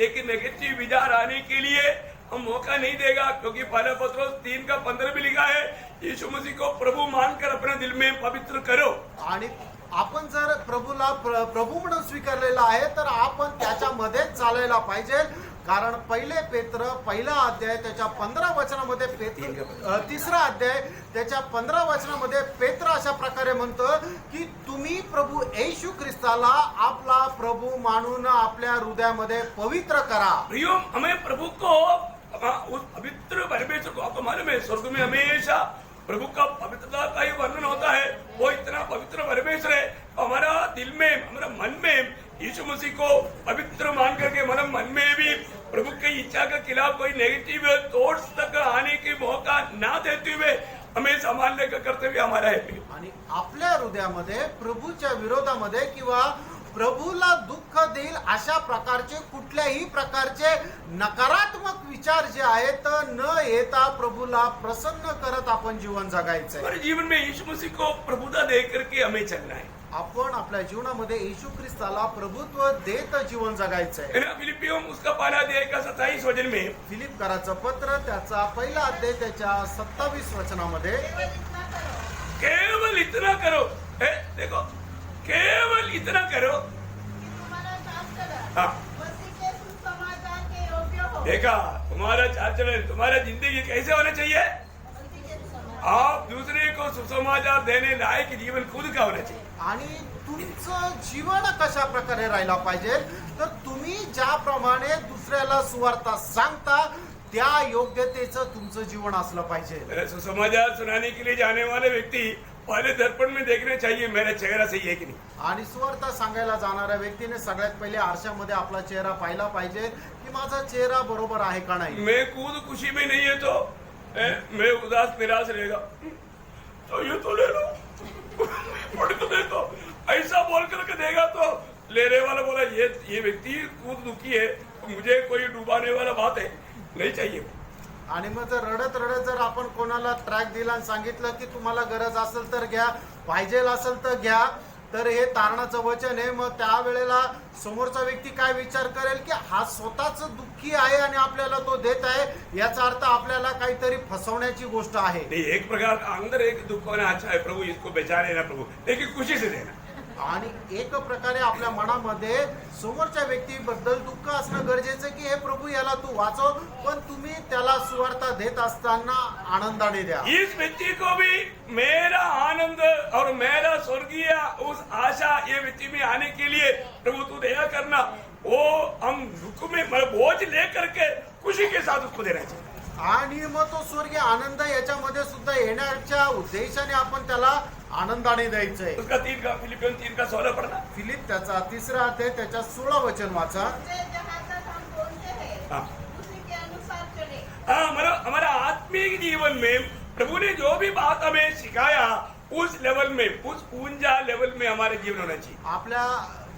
एक नेगेटिव विचार आने के लिए हम मौका नहीं देगा, क्योंकि पहला पत्रोस 3:15 भी लिखा है, यीशु मसीह को प्रभु मानकर अपने दिल में पवित्र करो। आणि आपण जर प्रभूला प्रभू म्हणून स्वीकारलेला आहे, तर आपण त्याच्यामध्येच चालायला पाहिजे. कारण पहिले पेत्र पहिला अध्याय त्याच्या 15 वचनामध्ये तिसरा अध्याय त्याच्या 15 वचनामध्ये पेत्र अशा प्रकारे म्हणतो की तुम्ही प्रभू येशू ख्रिस्ताला आपला प्रभू मानून आपल्या हृदयामध्ये पवित्र करा. प्रियो, हमें प्रभु को उस पवित्र परमेश्वर को, आपको मालूम है स्वर्ग में हमेशा प्रभु का पवित्रता का ही वर्णन होता है। वो इतना पवित्र परमेश्वर है, हमारा दिल में, हमारा मन में यीशु मसीह को पवित्र मान करके हमारे मन में भी प्रभु की इच्छा के खिलाफ कोई नेगेटिव थॉट्स तक आने की मौका ना देते हुए हमें संभालने का कर्तव्य हमारा है। आणि आपल्या हृदयामध्ये प्रभूच्या विरोधामध्ये किंवा प्रभूला दुःख देईल अशा प्रकारचे कुठल्याही प्रकारचे नकारात्मक विचार जे आहेत न येता प्रभूला प्रसन्न करत आपण जीवन जगायचंय. हमारे जीवन में यीशु मसीह को प्रभुता दे करके हमें चलना है। आपण आपल्या जीवनामध्ये येशू ख्रिस्ताला प्रभुत्व देत जीवन जगायचंय. है ना? फिलिपियों उसका पहला अध्याय का 27 वचन में, फिलिप कराचं पत्र त्याचा पहिला अध्याय त्याच्या 27 वचनामध्ये केवल इतना करो केवल इतना करो, देखो, केवल इतना करो कि तुम्हारा चाल चलन हाँ। मसीह के सुसमाचार के योग्य हो। देखा, तुम्हारा चाल चलन, तुम्हारा जिंदगी कैसे होना चाहिए? मसीह के सुसमाचार। आप दूसरे को सुसमाचार देने लायक जीवन खुद का होना चाहिए। आणि तुमचं जीवन कशा प्रकारे राहायला पाहिजे? तर तुम्ही ज्याप्रमाणे दुसऱ्याला सुवार्ता सांगता त्या योग्यतेचं तुमचं जीवन असलं पाहिजे. मेरा सुसमाचार सुनाने के लिए जाने वाले व्यक्ति पहले दर्पण में देखना चाहिए मेरा चेहरा सही है कि नहीं। आणि सुवार्ता सांगायला जाणाऱ्या व्यक्तीने सगळ्यात पहिले आरशामध्ये आपला चेहरा पाहिला पाहिजे की माझा चेहरा बरोबर आहे का नाही. मैं खुद खुशी में नहीं है तो मैं उदास निराश रहेगा, तो ये तो ले लो, पढ़ के देखो, ऐसा बोल करके देगा तो लेने वाला बोला ये व्यक्ति खुद दुखी है, मुझे कोई डुबाने वाला बात है नहीं चाहिए। आणि मग जर रडत रडत जर आपण कोणाला ट्रॅक दिला आणि सांगितलं की तुम्हाला गरज असेल तर घ्या, पाहिजे असेल तर घ्या, तर हे तारणाचं वचन आहे. मग त्यावेळेला समोरचा व्यक्ती काय विचार करेल की हा स्वतःच दुःखी आहे आणि आपल्याला तो देत आहे, याचा अर्थ आपल्याला काहीतरी फसवण्याची गोष्ट आहे. नहीं, एक प्रकार का अंदर एक दुख होना अच्छा है, प्रभु इसको बचा लेना प्रभू, लेकिन खुशी से देना। आणि एक प्रकारे आपल्या मनामध्ये समोरच्या व्यक्तीबद्दल दुःख असणं गरजेचं की हे प्रभू याला तू वाचव, पण तुम्ही त्याला सुवार्ता देत असताना आनंदाने द्या. इस व्यक्ति को भी मेरा आनंद और मेरा स्वर्गीय उस आशा ये व्यक्ति में आने के लिए प्रभु तू दया करना, वो हम दुख में बोझ लेकर के खुशी के साथ उसको देना चाहिए। आणि मग तो स्वर्गीय आनंद याच्यामध्ये सुद्धा येण्याच्या उद्देशाने आपण त्याला आनंदाने द्यायचंय. उसका फिलिपियन 3:16 पढ़ना। फिलिप त्याचा तिसरा अध्याय त्याच्या 16 वचन वाचा. उससे जहाँ तक हम बोलते हैं हाँ। उसी के अनुसार चले। हाँ, मतलब हमारा आत्मिक जीवन में प्रभु ने जो भी बात हमें सिखाया उस लेवल में, उस ऊंचा लेवल में हमारे जीवन होना चाहिए। आपल्या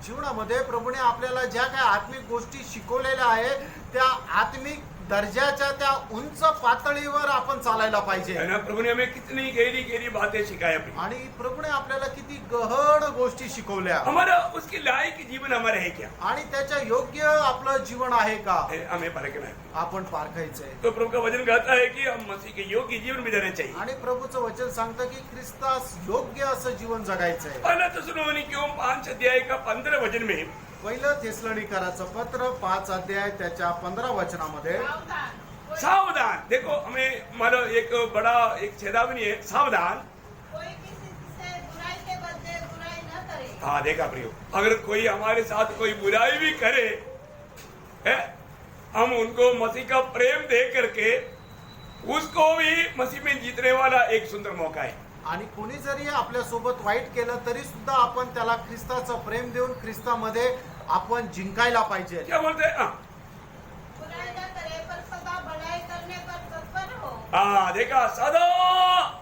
जीवनामध्ये प्रभूने आपल्याला ज्या काही आत्मिक गोष्टी शिकवलेल्या आहे त्या आत्मिक दर्जाच्या त्या उंच पातळीवर आपण चालायला पाहिजे. है ना? प्रभु ने हमें कितनी गहरी गहरी बातें सिखाई अपनी, आणि प्रभूने आपल्याला किती गहन गोष्टी शिकवल्या हमारा उसके लायक जीवन हमारा है क्या? आणि त्याच्या योग्य आपलं जीवन आहे का हमें परखना है। आपण पारखायचंय. तो प्रभु का वचन कहता है कि हम मसीह के योग्य जीवन में रहना चाहिए। आणि प्रभूचं वचन सांगतं की ख्रिस्तास योग्य असं जीवन जगायचंय. पहला थिस्सलुनीकियों 5 अध्याय का 15 वचन में, पहिलं थिस्सलुनीकराचं पत्र 5 अध्याय त्याच्या 15 वचनामध्ये सावधान, सावधान, देखो हमें मानो एक बड़ा एक चेतावनी है, सावधान। कोई किसी से बुराई के बदले बुराई हाँ देखा प्रियो, अगर कोई हमारे साथ कोई बुराई भी करे है, हम उनको मसीह का प्रेम दे करके उसको भी मसीह में जीतने वाला एक सुंदर मौका है. आणि कोणी जरी आपल्या सोबत वाईट केलं तरी सुद्धा आपण त्याला ख्रिस्ताचं प्रेम देऊन ख्रिस्तामध्ये आपण जिंकायला पाहिजे. क्या बोलते हैं? बुराई न करे पर सदा भलाई करने पर तत्पर हो. हाँ देखा, सदा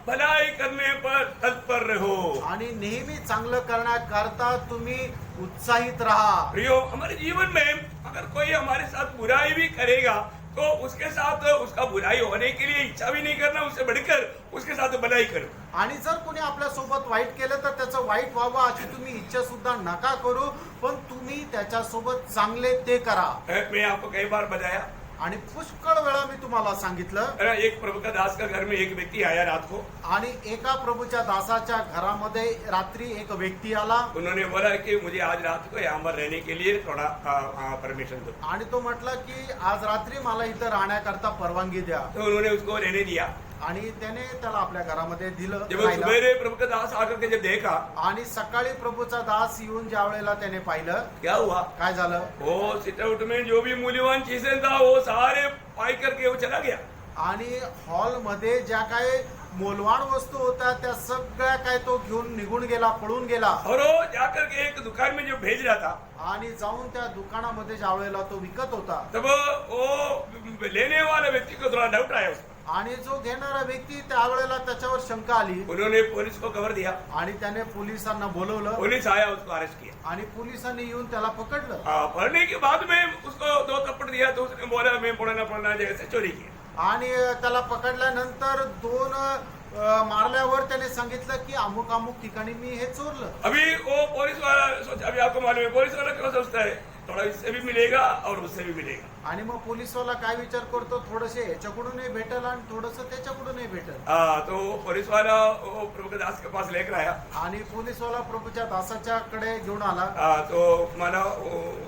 भलाई करने पर तत्पर रहो. आणि नेहमी चांगलं करण्याकरता तुम्ही उत्साहित राहा. प्रियो, हमारे जीवन में अगर कोई हमारे साथ बुराई भी करेगा तो उसके साथ उसका बुराई होने के लिए इच्छा भी नहीं करना, उससे बढ़कर उसके साथ भलाई करो. आणि जर कोणी आपल्या सोबत वाईट केलं तर त्याचं वाईट व्हावं अशी तुम्ही इच्छा सुद्धा नका करू, पण तुम्ही त्याच्यासोबत चांगले ते करा. मैं आपको कई बार बताया, आणि पुष्कळ वेळा मी तुम्हाला सांगितलं, एक प्रभु का दास का घर में एक व्यक्ति आया रात को. आणि एका प्रभूच्या दासाच्या घरामध्ये रात्री एक व्यक्ती आला उन्होंने बोला कि मुझे आज रात को यहाँ पर रहने के लिए थोड़ा परमिशन दो. आणि तो म्हटला की आज रात्री मला इथं राहण्याकरता परवानगी द्या. तो उन्होंने उसको रहने दिया. आणि त्याने त्याला आपल्या घरामध्ये दिलं जब राहायला. सवेरे प्रभु का दास आकर के जब देखा, आणि सकाळी प्रभूचा दास येऊन ज्या वेळेला त्याने पाहिलं, क्या हुआ, काय झालं, वो सिटआउट में जो भी मूल्यवान चीजें था वो सारे पाई करके वो चला गया. आणि हॉलमध्ये ज्या काय मोलवान वस्तू होत्या त्या सगळ्या काय तो घेऊन निघून गेला, पळून गेला. और वो जाकर के एक दुकान में जो भेज रहा था, आणि जाऊन त्या दुकानामध्ये ज्या वेळेला तो विकत होता, तब वो लेने वाले व्यक्ति को थोड़ा डाउट आया उसको. आणि जो घेणारा व्यक्ती त्यावेळेला त्याच्यावर शंका आली उन्होंने पुलिस को खबर दिया. आणि त्याने पोलिसांना बोलवलं पुलिस आया, उसको अरेस्ट किया. आणि पोलिसांनी येऊन त्याला पकडलं. पढ़ने के बाद में उसको 2 थप्पड़ दिया तो उसने बोला मैं पढ़ना जैसे चोरी की. आणि त्याला पकडल्यानंतर 2 मारल्यावर त्याने सांगितलं की अमुक अमुक ठिकाणी मी हे चोरलं. अभी वो पुलिस वाला सोचा, अभी आपको मालूम है पुलिस वाला क्या सोचता है, थोड़ा इससे भी मिलेगा और उससे भी मिलेगा. आणि मग पोलिसवाला काय विचार करतो, थोडसे याच्याकडूनही भेटल आणि थोडस त्याच्याकडूनही भेटल. तो पुलिस वाला वो प्रभु के दास के पास लेकर आया. आणि पोलिसवाला प्रभूच्या दासाच्या कडे घेऊन आला. तो माना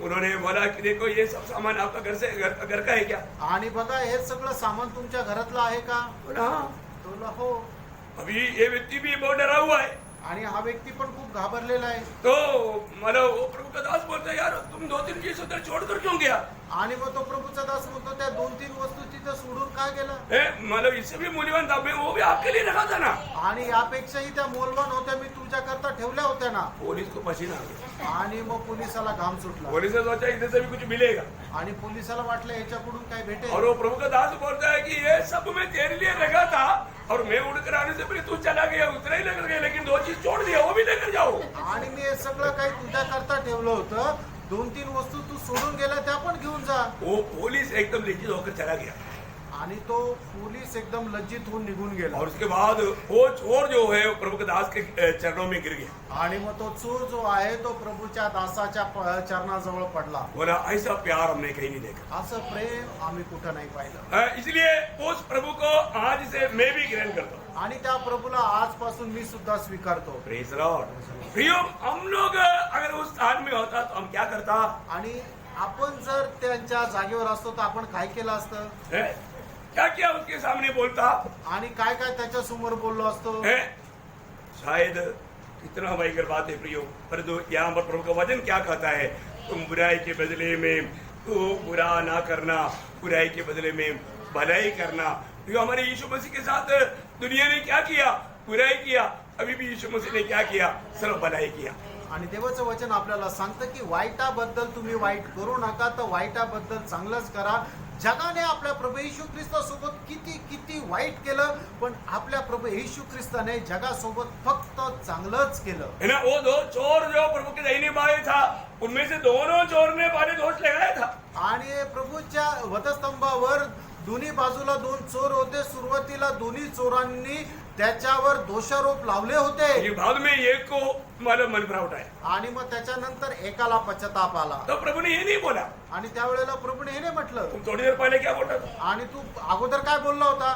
उन्होंने बोला कि देखो ये सब सामान आपका घर का है क्या. आणि बघा हे सगळं सामान तुमच्या घरातलं आहे का. बोला हाँ. तो बोला हो. अभी ये व्यक्ति भी बहुत डरा हुआ है. आणि हा व्यक्ती पण खूप घाबरलेला आहे. तो मतलब वो प्रभु का दास बोलता है, यार तुम 2-3 चीज उधर छोड़कर क्यों गया. आणि मग तो प्रभूचा दास म्हणतो त्या 2-3 वस्तू तिथं सोडून काय गेला. मतलब इससे भी मूल्यवान था, मैं वो भी आपके लिए रखा था ना. आणि यापेक्षाही त्या मोलवान होत्या मी तुझ्या करता ठेवल्या होत्या ना. पुलिस को पसीना आ गया. आणि मग पोलिसाला घाम सुटला. पुलिस ने सोचा इधर से भी कुछ मिलेगा. आणि पोलिसाला वाटलं याच्याकडून काय भेटेल. और वो प्रभु का दास बोलता है कि ये सब मैं तेरे लिए रखा था और मैं उड़कर आने से पहले तू चला गया, उतना ही लेकर गया, लेकिन 2 चीज छोड़ दिया, वो भी लेकर जाओ. आणि मी हे सगळं काही तुझ्या करता ठेवलं होतं, 2-3 वस्तू तू सोडून गेला त्या पण घेऊन जा. वो पुलिस एकदम लज्जित होकर चला गया. आणि तो पोलीस एकदम लज्जित होऊन निघून गेला. और उसके बाद वो चोर जो है वो प्रभु के दास के चरणों में गिर गया. आणि मग तो चोर जो आहे तो प्रभूच्या दासाच्या चरणाजवळ पडला. बोला ऐसा प्यार हमने कहीं नहीं देखा. असं प्रेम आम्ही कुठं नाही पाहिलं. इसलिए उस प्रभु को आज से मैं भी ग्रहण करता हूँ. आणि त्या प्रभूला आजपासून मी सुद्धा स्वीकारतो. Praise Lord. प्रियो, हम लोग अगर उस स्थान में होता तो हम क्या करता. आणि आपण जर त्यांच्या जागेवर असतो तर आपण काय केलं असतं. क्या क्या उसके सामने बोलता. आणि काय काय त्याच्या समोर बोललो असतो. शायद कितना भयंकर बात है प्रियो, परंतु यहाँ पर प्रभु का वचन क्या कहता है, तुम बुराई के बदले में तो बुरा ना करना, बुराई के बदले में भलाई करना. प्रियो, हमारे यीशु मसीह के साथ दुनिया ने क्या किया, बुराई किया. अभी भी यीशु मसीह ने क्या किया, सर्व भलाई किया. आणि देवाचं वचन आपल्याला सांगतं की वाईटाबद्दल तुम्ही वाईट करू नका, तर वाईटाबद्दल चांगलंच करा. जगाने आपल्या प्रभू येशू ख्रिस्तासोबत किती किती वाईट केलं, पण आपल्या प्रभू येशू ख्रिस्ताने जगासोबत फक्त चांगलंच केलं. है ना. वो 2 चोर जो प्रभु के दाहिने बाएं था, उनमें से दोनों चोर ने बारे दोष लगाया था. आणि प्रभूच्या वधस्तंभावर दोन्ही बाजूला 2 चोर होते. सुरुवातीला दोन्ही चोरांनी त्याच्यावर दोषारोप लावले होते. बाद में एक को मतलब मन पर उठाया. आणि मग त्याच्यानंतर एकाला पश्चाताप आला. तो प्रभु ने ये नहीं बोला. आणि त्यावेळेला प्रभूने हे नाही म्हटलं. तुम थोड़ी देर पहले क्या बोलता था. आणि तू अगोदर काय बोलला होता.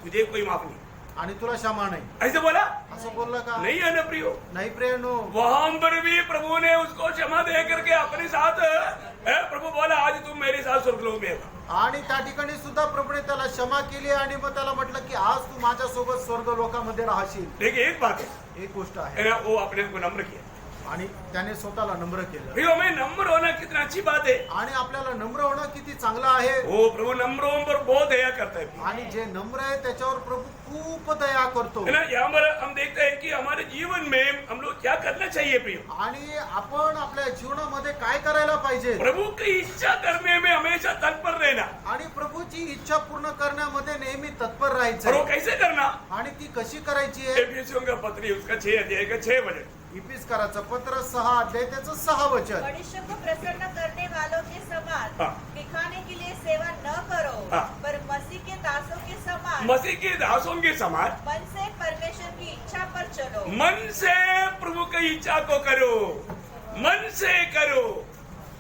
तुझे कोई माफ नहीं. आणि तुला क्षमा नाही ऐसे बोला. असं बोललं का. नहीं है ना प्रियो. नाही प्रियनो. वहां पर भी प्रभु ने उसको क्षमा दे करके अपने साथ प्रभु बोला आज तुम मेरे साथ स्वर्गलोक में हो। आणि त्या ठिकाणी सुद्धा प्रभूने त्याला क्षमा केली आणि मग त्याला म्हटलं की आज तू माझ्यासोबत स्वर्ग लोकामध्ये राहशील. लेकिन एक बात है एक गोष्ट आहे है ना, वो अपने को नम्र किया। आणि त्याने स्वतःला नम्र केलं. प्रियो में नम्र होना कितना अच्छी बात है। आणि आपल्याला नम्र होणं किती चांगलं आहे. वो प्रभु नम्रों पर बहुत दया करता है आणि जे नम्र आहे त्याच्यावर प्रभू खूप दया करतो. है ना। यहाँ पर हम देखते हैं कि हमारे जीवन में हम लोग क्या करना चाहिए प्रियो। आणि आपण आपल्या जीवनामध्ये काय करायला पाहिजे. प्रभु की इच्छा करने में हमेशा तत्पर रहना। आणि प्रभूची इच्छा पूर्ण करण्यामध्ये नेहमी तत्पर और वो राहायचं. कैसे करना। आणि ती कशी करायची आहे. एफिसियों का पत्री उसका 6 अध्याय का 6 वचन। इफिसकाराचं पत्र 6 अध्याय त्याचं 6 वचन. मनुष्य को प्रसन्न करने वालों के समान हाँ। दिखाने के लिए सेवा न करो, हाँ। पर मसीह के दासों के समान मसीह के दासों के समान मन से परमेश्वर की इच्छा पर चलो। मन से प्रभु की इच्छा को करो, मन से करो,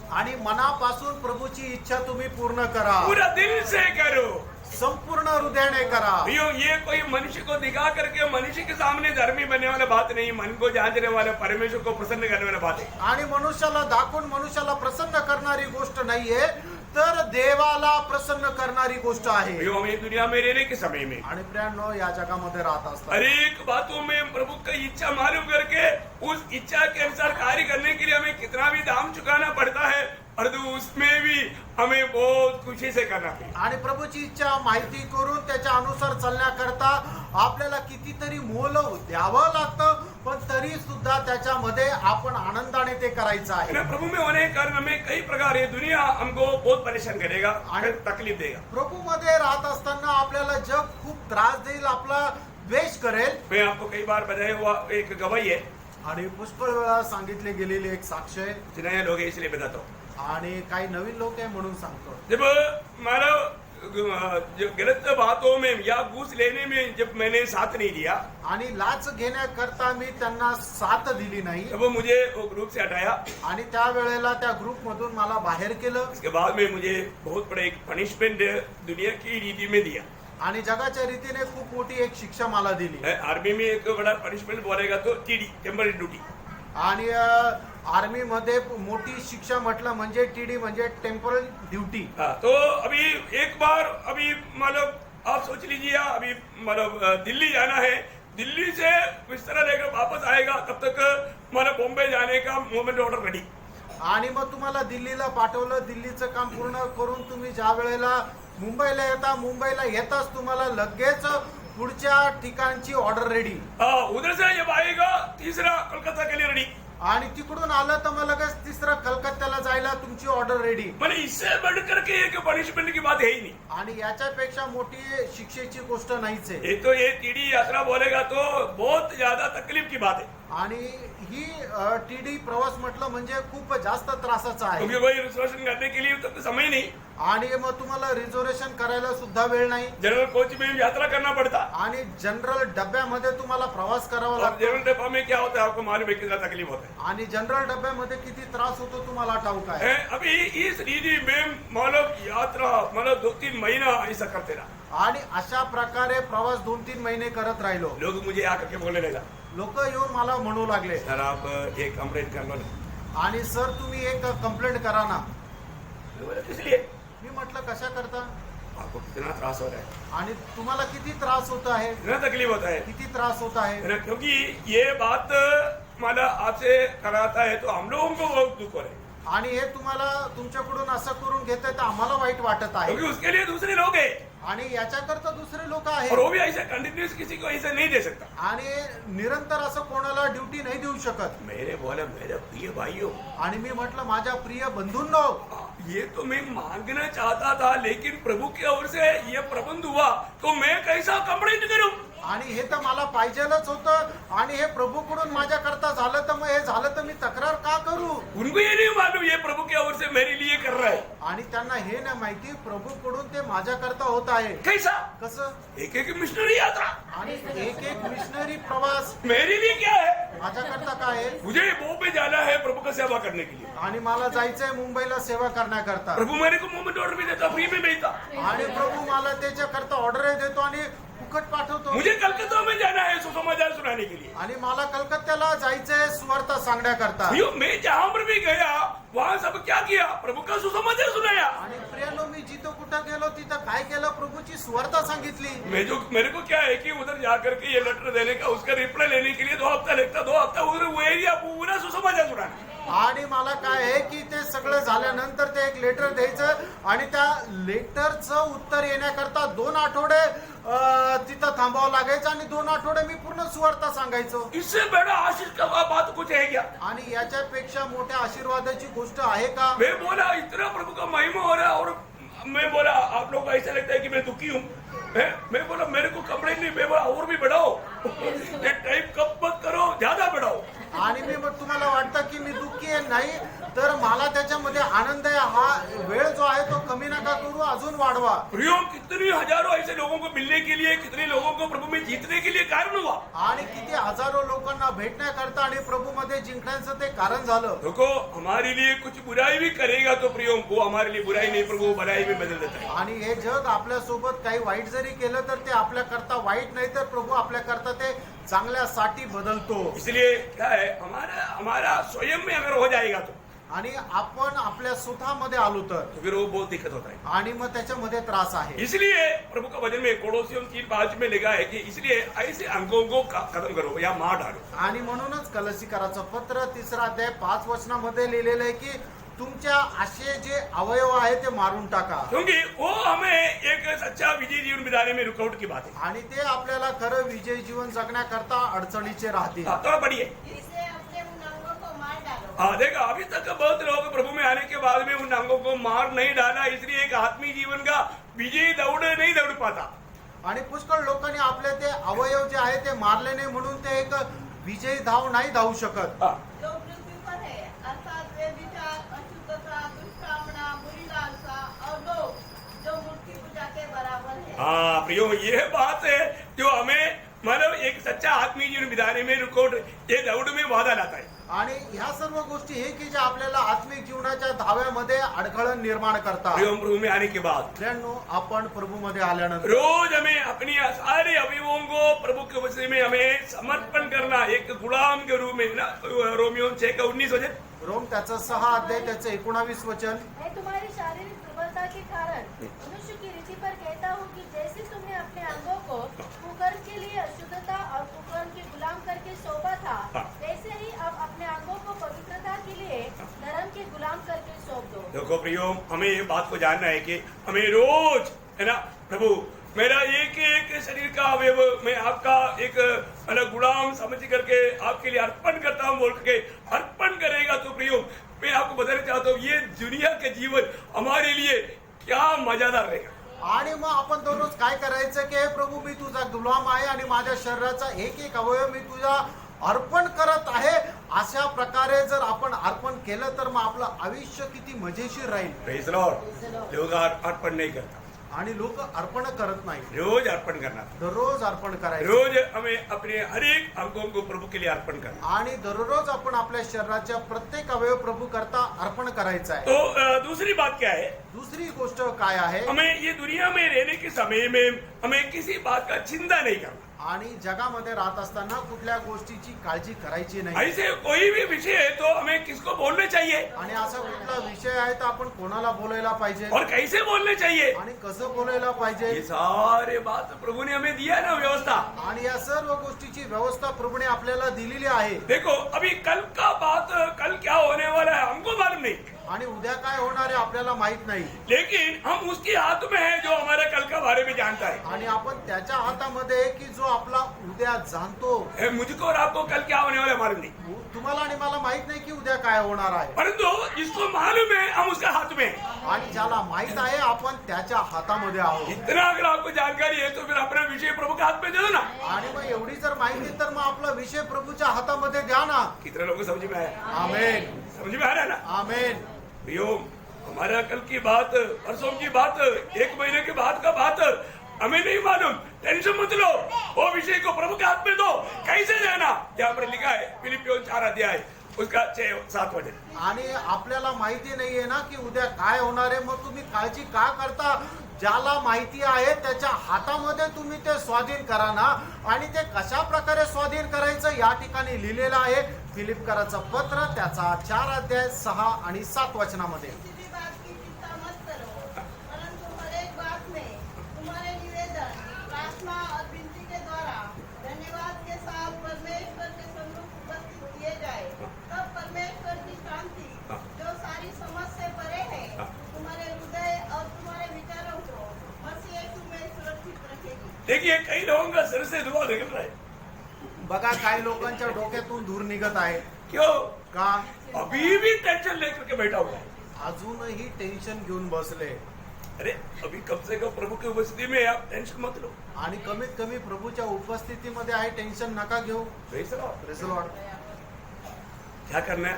आणि मनापासून प्रभूची इच्छा तुम्ही पूर्ण करा. पूरा दिल से करो। संपूर्ण हृदयाने करा. भैया ये कोई मनुष्य को दिखा करके मनुष्य के सामने धर्मी बनने वाला बात नहीं, मन को जांचने वाला परमेश्वर को प्रसन्न करने वाला बात है। आणि मनुष्याला दाखवून मनुष्याला प्रसन्न करणारी गोष्ट नाहीये, तर देवाला प्रसन्न करणारी गोष्ट आहे. भैया हम इस दुनिया में रहने के समय में आणि प्रियांनो या जगामध्ये राहत असतात. हर एक बातों में प्रभु की इच्छा मालूम करके उस इच्छा के अनुसार कार्य करने के लिए हमें कितना भी दाम चुकाना पड़ता है, और उसमें भी हमें बहुत खुशी से करना चाहिए। आणि प्रभूची इच्छा माहिती करून त्याच्या अनुसार चालण्याकरता आपल्याला कितीतरी मोल द्यावं लागतं, पण तरी सुद्धा त्याच्यामध्ये आपण आनंदाने ते करायचं है आहे. ना। प्रभु में होने के कारण हमें कई प्रकार ये दुनिया हमको बहुत परेशान करेगा और तकलीफ देगा। प्रभू मध्ये राहत असताना आपल्याला जग खूप त्रास देईल, आपला द्वेष करेल. मैं आपको कई बार बताया हुआ एक गवाही है, आणि पुष्कळ वेळा सांगितले गेलेली एक साक्ष आहे. नए लोग है इसलिए बताता हूँ। आणि काही नवीन लोक आहे म्हणून सांगतो. जब हमारा जो गलत बातों में या घूस लेने में जब मैंने साथ नहीं दिया, आणि लाच घेण्याकरता मी त्यांना साथ दिली नाही, तब वो मुझे वो ग्रुप से हटाया। आणि त्या वेळेला त्या ग्रुप मधून मला बाहेर केलं. इसके बाद में मुझे बहुत बड़ा एक पनिशमेंट दुनिया की रीति में दिया। आणि जगाच्या रीतीने खूप मोठी एक शिक्षा मला दिली. आर्मी में एक बड़ा पनिशमेंट बोलेगा तो टीडी, टेम्पररी ड्यूटी। आणि आर्मी मध्ये मोठी शिक्षा म्हटलं म्हणजे टीडी म्हणजे टेम्पररी ड्यूटी. तो अभी एक बार अभी मतलब आप सोच लीजिए, अभी मतलब दिल्ली जाना है, दिल्ली से बिस्तर लेकर वापस आएगा तब तक मतलब बॉम्बे जाने का मूवमेंट ऑर्डर रेडी। आणि मग तुम्हाला दिल्लीला पाठवलं. दिल्लीचं काम पूर्ण करून तुम्ही ज्या वेळेला मुंबईला येता, मुंबईला येताच तुम्हाला लगेच पुढच्या ठिकाणची ऑर्डर रेडी. उधर से जब आएगा तीसरा कोलकाता के लिए रेडी। आणि तिकडून आलं तर मग लगेच तिसरं कलकत्त्याला जायला तुमची ऑर्डर रेडी. मैंने इससे बढ़कर के एक पनिशमेंट की बात है ही नहीं। आणि याच्यापेक्षा मोठी शिक्षेची गोष्ट नाहीच आहे. एक तो ये टीडी यात्रा बोलेगा तो बहुत ज्यादा तकलीफ की बात है, आणि ही टीडी प्रवास म्हटलं म्हणजे खूप जास्त त्रासाचा आहे. क्योंकि कोई रिजर्वेशन करने के लिए तो समय नहीं, आणि मग तुम्हाला रिझर्वेशन करायला सुद्धा वेळ नाही. जनरल कोच में यात्रा करना पड़ता। आणि जनरल डब्यामध्ये तुम्हाला प्रवास करावा और लागतो. जनरल डब्बा में क्या होता है आपको मालूम है कितना तकलीफ होता है। आणि जनरल डब्यामध्ये किती त्रास होतो तुम्हाला ठाऊक आहे. अभी इस रीति में मतलब यात्रा मतलब 2-3 महीना ऐसा करते रहा। आणि अशा प्रकारे प्रवास 2-3 महिने करत राहिलो. लोग मुझे आकर के बोलने लगा, लोक येऊन मला म्हणू लागले, सर आप एक कंप्लेंट कर लो ना। आणि सर तुम्ही एक कंप्लेंट करा ना. मैं बोला, किस लिए? मी म्हटलं कशा करता. आपको कितना त्रास हो रहा है, आणि तुम्हाला किती त्रास होत आहे, कितना तकलीफ होता है, किती त्रास होत आहे. है ना? क्योंकि ये बात मतलब आपसे कराता है तो हम लोगों को बहुत दुख हो रहा है, आणि हे तुम्हाला तुमच्याकडून असं करून घेताय तर आम्हाला वाईट वाटत आहे. क्योंकि उसके लिए दूसरे लोग हैं आणि याच्याकरता दुसरे लोक और आहेत. वो भी ऐसा कंटिन्यूस किसी को ऐसा नहीं दे सकता। आणि निरंतर असं कोणाला ड्युटी नाही देऊ शकत. मेरे बोला मेरे प्रिय भाइयों, आणि मी म्हटलं माझ्या प्रिय बंधूंनो, ये तो मैं मांगना चाहता था, लेकिन प्रभु की ओर से ये प्रबंध हुआ तो मैं कैसा कंप्लेंट करूं। आणि हे तर मला पाहिजेलच होतं, आणि हे प्रभूकडून माझ्याकरता झालं तर मग हे झालं तर मी तक्रार का करू. उनको ये नहीं मालूम ये प्रभु की ओर से मेरे लिए कर रहा है। आणि त्यांना हे नाही माहिती प्रभूकडून ते माझ्याकरता होत आहे. कैसा? कसं. एक एक मिशनरी यात्रा आणि एक एक मिशनरी प्रवास मेरे लिए क्या है? माझ्याकरता काय आहे. मुझे बॉम्बे जाना है प्रभु का सेवा करने के लिए। आणि मला जायचंय मुंबईला सेवा करण्याकरता. प्रभु मेरे को मूवमेंट ऑर्डर भी देता, फ्री में भेजता। आणि प्रभू मला त्याच्याकरता ऑर्डर देतो आणि फुकट पाठवतो. मुझे कलकत्ता में जाना है सुसमाचार सुनाने के लिए। आणि मला कलकत्त्याला जायचंय सुवार्ता सांगण्याकरता. मैं जहां पर भी गया वहां सब क्या किया? प्रभु का सुसमाचार सुनाया। आणि प्रियानो, मी जिथं कुठं गेलो तिथं काय केलं? प्रभूची सुवार्ता सांगितली. मेरे को क्या है कि उधर जाकर के ये लेटर देने का, उसका रिप्लाई लेने के लिए 2 हफ्ता लगता, 2 हफ्ता उधर वो एरिया पूरा सुसमाचार सुनाना। आणि मला काय आहे की ते सगळं झाल्यानंतर ते एक लेटर द्यायचं आणि त्या लेटरचं उत्तर येण्याकरता 2 आठवडे तिथं थांबावं लागायचं आणि 2 आठवडे मी पूर्ण सुवार्ता सांगायचो. इससे बड़ा आशीष का बात कुछ है क्या? आणि याच्यापेक्षा मोठ्या आशीर्वादाची गोष्ट आहे का? मैं बोला इतना प्रभु का महिमा हो रहा है, और मैं बोला आप लोग को ऐसा लगता है कि मैं दुखी हूँ। मैं बोला मेरे को कंप्लेंट नहीं, मैं बोला और भी बढ़ाओ, ये टाइप कब मत करो, ज्यादा बढ़ाओ। आणि मी मग तुम्हाला वाटतं की मी दुःखी आहे, नाही तर मला त्याच्यामध्ये आनंद आहे. हा वेळ जो आहे तो कमी नका करू, अजून वाढवा. प्रियो, कितनी हजारों ऐसे लोगों को मिलने के लिए, कितने लोगों को प्रभु में जीतने के लिए कारण हुआ। आणि किती हजारो लोकांना भेटण्याकरता आणि प्रभू मध्ये जिंकण्याचं ते कारण झालं. देखो, हमारे लिए कुछ बुराई भी करेगा तो प्रियो, वो हमारे लिए बुराई नहीं, प्रभु भलाई में बदल देता है। आणि हे जग आपल्या सोबत काही वाईट जरी केलं तर ते आपल्या करता वाईट नाही, तर प्रभू आपल्या करता ते चांगल्यासाठी बदलतो. इसलिए क्या है, हमारा स्वयं में अगर हो जाएगा तो आणि आपण आपल्या स्वतःमध्ये आलो तर फिर वो बहुत दिक्कत होता है। आणि मग त्याच्यामध्ये त्रास आहे. इसलिए प्रभु का वचन में कोलोसियों 3:5 में लिखा है कि इसलिए ऐसे अंगों को खत्म करो या मार डालो। आणि म्हणूनच कलसीकराचं पत्र 3 अध्याय 5 वचनामध्ये लिहिलेलं आहे की तुमच्या असे जे अवयव आहे ते मारून टाका. क्योंकि वो हमें एक सच्चा विजय जीवन बिताने में रुकावट की बात है। आणि ते आपल्याला खरं विजय जीवन जगण्याकरता अडचणीचे राहतील. थोड़ा पढ़िए। इससे अपने उन अंगों को मार डालो। हाँ, देखा, अभी तक बहुत लोग प्रभु में आने के बाद में उन अंगों को मार नहीं डाला, इसलिए एक आत्मीय जीवन का विजय दौड़ नहीं दौड़ पाता। आणि पुष्कळ लोकांनी आपले ते अवयव जे आहे ते मारले नाही म्हणून ते एक विजयी धाव नाही धावू शकत. हाँ, जो पृथ्वी पर है, अर्थात व्यभिचार, अशुद्धता, दुष्कामना, बुरी लालसा और लोभ, जो मूर्ति पूजा के बराबर है। हाँ प्रियो, ये बात है जो हमें मतलब एक सच्चा आत्मीय जीवन बिताने में रुकावट, ये दौड़ में बाधा लाता है। आणि ह्या सर्व गोष्टी हे की जे आपल्याला आत्मिक जीवनाच्या धाव्यामध्ये अडखळण निर्माण करतात. प्रियो, प्रभु में आने के बाद मित्रांनो, आपण प्रभूमध्ये आल्यानंतर रोज हमें अपनी सारे अवयवों को प्रभु के वचन में हमें समर्पण करना, एक गुलाम के रूप में ना। रोमियो 6:19 वचन, रोम त्याचं 6 अध्याय त्याचं 19 वचन. मैं तुम्हारी शारीरिक दुर्बलता के कारण मनुष्य की रीति पर कहता हूँ कि जैसे तुमने अपने अंगों को कुकर्म के लिए अशुद्धता और कुकर्म के गुलाम करके सौंपा था, वैसे ही अब अपने अंगों को पवित्रता के लिए धर्म के गुलाम करके सौंप दो। देखो प्रियो, हमें ये बात को जानना है कि हमें रोज, है ना, प्रभु मेरा एक एक शरीर का अवयव मैं आपका एक अलग गुलाम समझ करके आपके लिए अर्पण करता हूँ बोल के अर्पण करेगा तो प्रियो, मैं आपको बताना चाहता हूँ ये दुनिया के जीवन हमारे लिए क्या मजादार रहेगा। आणि मग आपण दररोज काय करायचं की हे प्रभू, मी तुझा गुलाम आहे आणि माझ्या शरीराचा एक एक अवयव मी तुझा अर्पण करत आहे. अशा प्रकारे जर आपण अर्पण केलं तर मग आपलं आयुष्य किती मजेशीर राहील. Praise Lord. लोग अर्पण नहीं करता, आणि लोक अर्पण करत नाही. रोज अर्पण करना, दररोज अर्पण करायचं रोज हमें अपने हर एक अंगों को प्रभु के लिए अर्पण करना। आणि दररोज आपण आपल्या शरीराच्या प्रत्येक अवयव प्रभू करता अर्पण करायचा आहे. तो दूसरी बात क्या है, दुसरी गोष्ट काय आहे, हमें ये दुनिया में रहने के समय में हमें किसी बात का चिंता नहीं करना। आणि जगामध्ये राहत असताना कुठल्या गोष्टीची काळजी करायची नाही. ऐसे कोई भी विषय है तो हमें किसको बोलना चाहिए आणि असा कुठला विषय आहे तर आपण कोणाला बोलायला पाहिजे और कैसे बोलना चाहिए, आणि कसं बोलायला पाहिजे. ये सारे बात प्रभु ने हमें दिया ना व्यवस्था। आणि या सर्व गोष्टीची व्यवस्था प्रभूने आपल्याला दिलेली आहे. देखो, अभी कल का बात, कल क्या होने वाला है हमको मालूम नहीं, आणि उद्या काय होणार आहे आपल्याला माहित नाही. लेकिन हम उसके हाथ में है जो हमारे कल का बारे में जानता है। आणि आपण त्याच्या हातामध्ये आहे की जो आपला उद्या जाणतो. मुझको और आपको कल क्या होने वाला है मालूम नहीं, तुम्हाला आणि मला माहित नाही की उद्या काय होणार आहे. परंतु जिसको मालूम है हम उसका हाथ में हैं। आणि ज्याला माहित आहे आपण त्याच्या हातामध्ये आहोत. इतना अगर आपको जानकारी है तो फिर अपना विषय प्रभु के हाथ में दे दो ना। आणि मग एवढी जर माहिती तर मग आपला विषय प्रभूच्या हातामध्ये द्या ना. कितने लोगों को समझ में आया? आमेन, समझ में आ रहा है ना? आमेन. प्रियो, हमारा कल की बात, परसों की बात, 1 महीने के बाद का बात हमें नहीं मालूम, टेंशन मत लो, वो विषय को प्रभु के हाथ में दो। कैसे जाना, यहाँ पर लिखा है फिलिपियों 4 अध्याय उसका 6-7 वचन। आणि आपल्याला माहिती नाहीये ना की उद्या काय होणार आहे, मग तुम्ही काळजी का करता. ज्याला माहिती आहे त्याच्या हातामध्ये तुम्ही ते स्वाधीन करा ना. आणि ते कशा प्रकारे स्वाधीन करायचं या ठिकाणी लिहिलेलं आहे फिलिपकराचं पत्र त्याचा 4 अध्याय 6 आणि 7 वचनामध्ये. किसी भी बात की चिंता मत करो, परंतु हर एक बात में तुम्हारे निवेदन प्रार्थना और विनती के द्वारा धन्यवाद के साथ परमेश्वर के सम्मुख उपस्थित किए जाए, तब परमेश्वर की शांति जो सारी समझ से परे है तुम्हारे हृदय और तुम्हारे विचारों को मसीह यीशु में सुरक्षित रखेगी. देखिए कई लोगों का सिर से धुआं निकल रहा है. बघा काही लोकांच्या डोक्यातून धूर निघत आहे. क्यों? का? अभी भी टेंशन लेकर के बैठा हुआ है. अजूनही टेन्शन घेऊन बसले. अरे अभी कम से कम प्रभु की उपस्थिति में आप टेंशन मत लो. आणि कमीत कमी प्रभूच्या उपस्थितीमध्ये आहे टेन्शन नका घेऊ. Praise the Lord. Praise the Lord. क्या करना है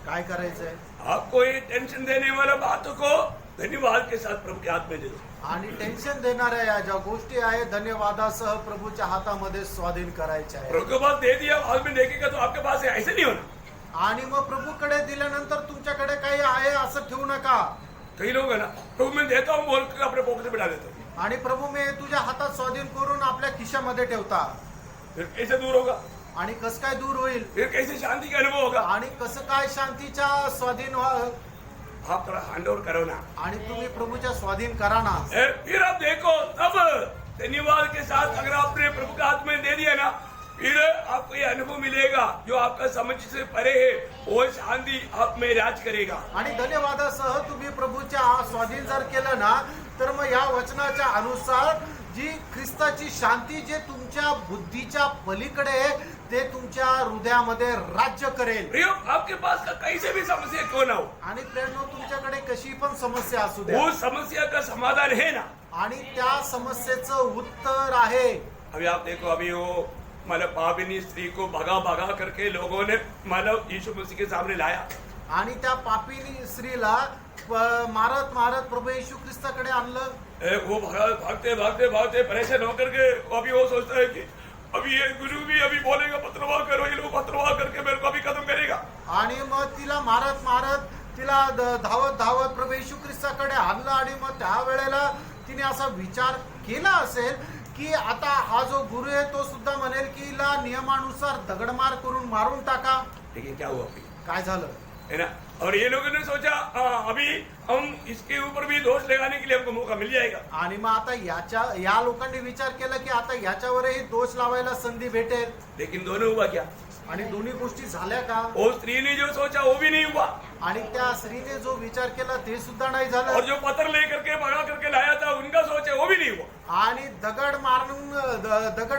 काय करायचंय? आपको? ये टेंशन देने वाला बातों को धन्यवाद के साथ प्रभु के हाथ में दे दो. आणि टेन्शन देणाऱ्या या ज्या गोष्टी आहेत धन्यवादासह प्रभूच्या हातामध्ये स्वाधीन करायच्या आहेत. प्रभु के पास दे दिया, बाद में देखेगा तो आपके पास है, ऐसे नहीं होना. आणि मग प्रभूकडे दिल्यानंतर तुमच्याकडे काही आहे असं ठेवू नका. कई लोग है ना, प्रभु मैं देता हूँ बोल के अपने पॉकेट में डाल देता हूँ. आणि प्रभू मी तुझ्या हातात स्वाधीन करून आपल्या खिशामध्ये ठेवता. फिर कैसे दूर होगा? आणि कसं काय दूर होईल? फिर कैसे शांति का अनुभव होगा? आणि कसं काय शांतीच्या स्वाधीन आप थोड़ा हैंड ओवर करो ना. आणि तुम्ही प्रभूच्या स्वाधीन करा ना. फिर आप देखो तब धन्यवाद के साथ अगर आपने प्रभु का हाथ में दे दिया ना, फिर आपको ये अनुभव मिलेगा जो आपका समझ से परे है, वो शांति आप में राज करेगा. आणि धन्यवादासह तुम्ही प्रभूच्या स्वाधीन जर केलं ना तर मग या वचनाच्या अनुसार जी ख्रिस्ताची शांती जे तुमच्या बुद्धीच्या पलीकडे आहे ते तुमच्या हृदयामध्ये राज्य करेल. प्रियो आपके पास का कैसे भी समस्या क्यों ना हो, आणि प्रेरणो तुमच्याकडे कशी पण समस्या असू द्या वो समस्या का समाधान है ना. आणि त्या समस्येचं उत्तर आहे. अभी आप देखो, अभी वो मतलब पापिनी स्त्री को भगा भगा करके लोगों ने मतलब यीशु मसीह के सामने लाया. आणि त्या पापीनी स्त्रीला मारत मारत प्रभू येशू ख्रिस्ताकडे आणलं. वो भागते भागते भागते परेशान होकर के अभी वो सोचता है कि अभी ये गुरु भी अभी बोलेगा पत्रवाह करो, ये लोग पत्रवाह करके मेरे को अभी खत्म करेगा. आणि मग तिला मारत मारत तिला धावत धावत प्रभू येशू ख्रिस्ताकडे आणलं. आणि मग त्यावेळेला तिने असा विचार केला असेल की आता हा जो गुरु आहे तो सुद्धा म्हणेल की हिला नियमानुसार दगडमार करून मारून टाका. लेकिन क्या हुआ अभी, काय झालं? है ना. और ये लोगों ने सोचा अभी हम इसके ऊपर भी दोष लगाने के लिए हमको मौका मिल जाएगा. आणि मग आता या लोकांनी विचार केला की आता याच्यावरही दोष लावायला संधी भेटेल. लेकिन दोनों हुआ क्या? आणि दोन्ही गोष्टी झाल्या का? वो स्त्री ने जो सोचा वो भी नहीं हुआ, आणि त्या स्त्रीने जो विचार केला ते सुद्धा नाही और झालं. जो पत्थर लेकर के भगा करके लाया था उनका सोचा वो भी नहीं हुआ. आणि दगड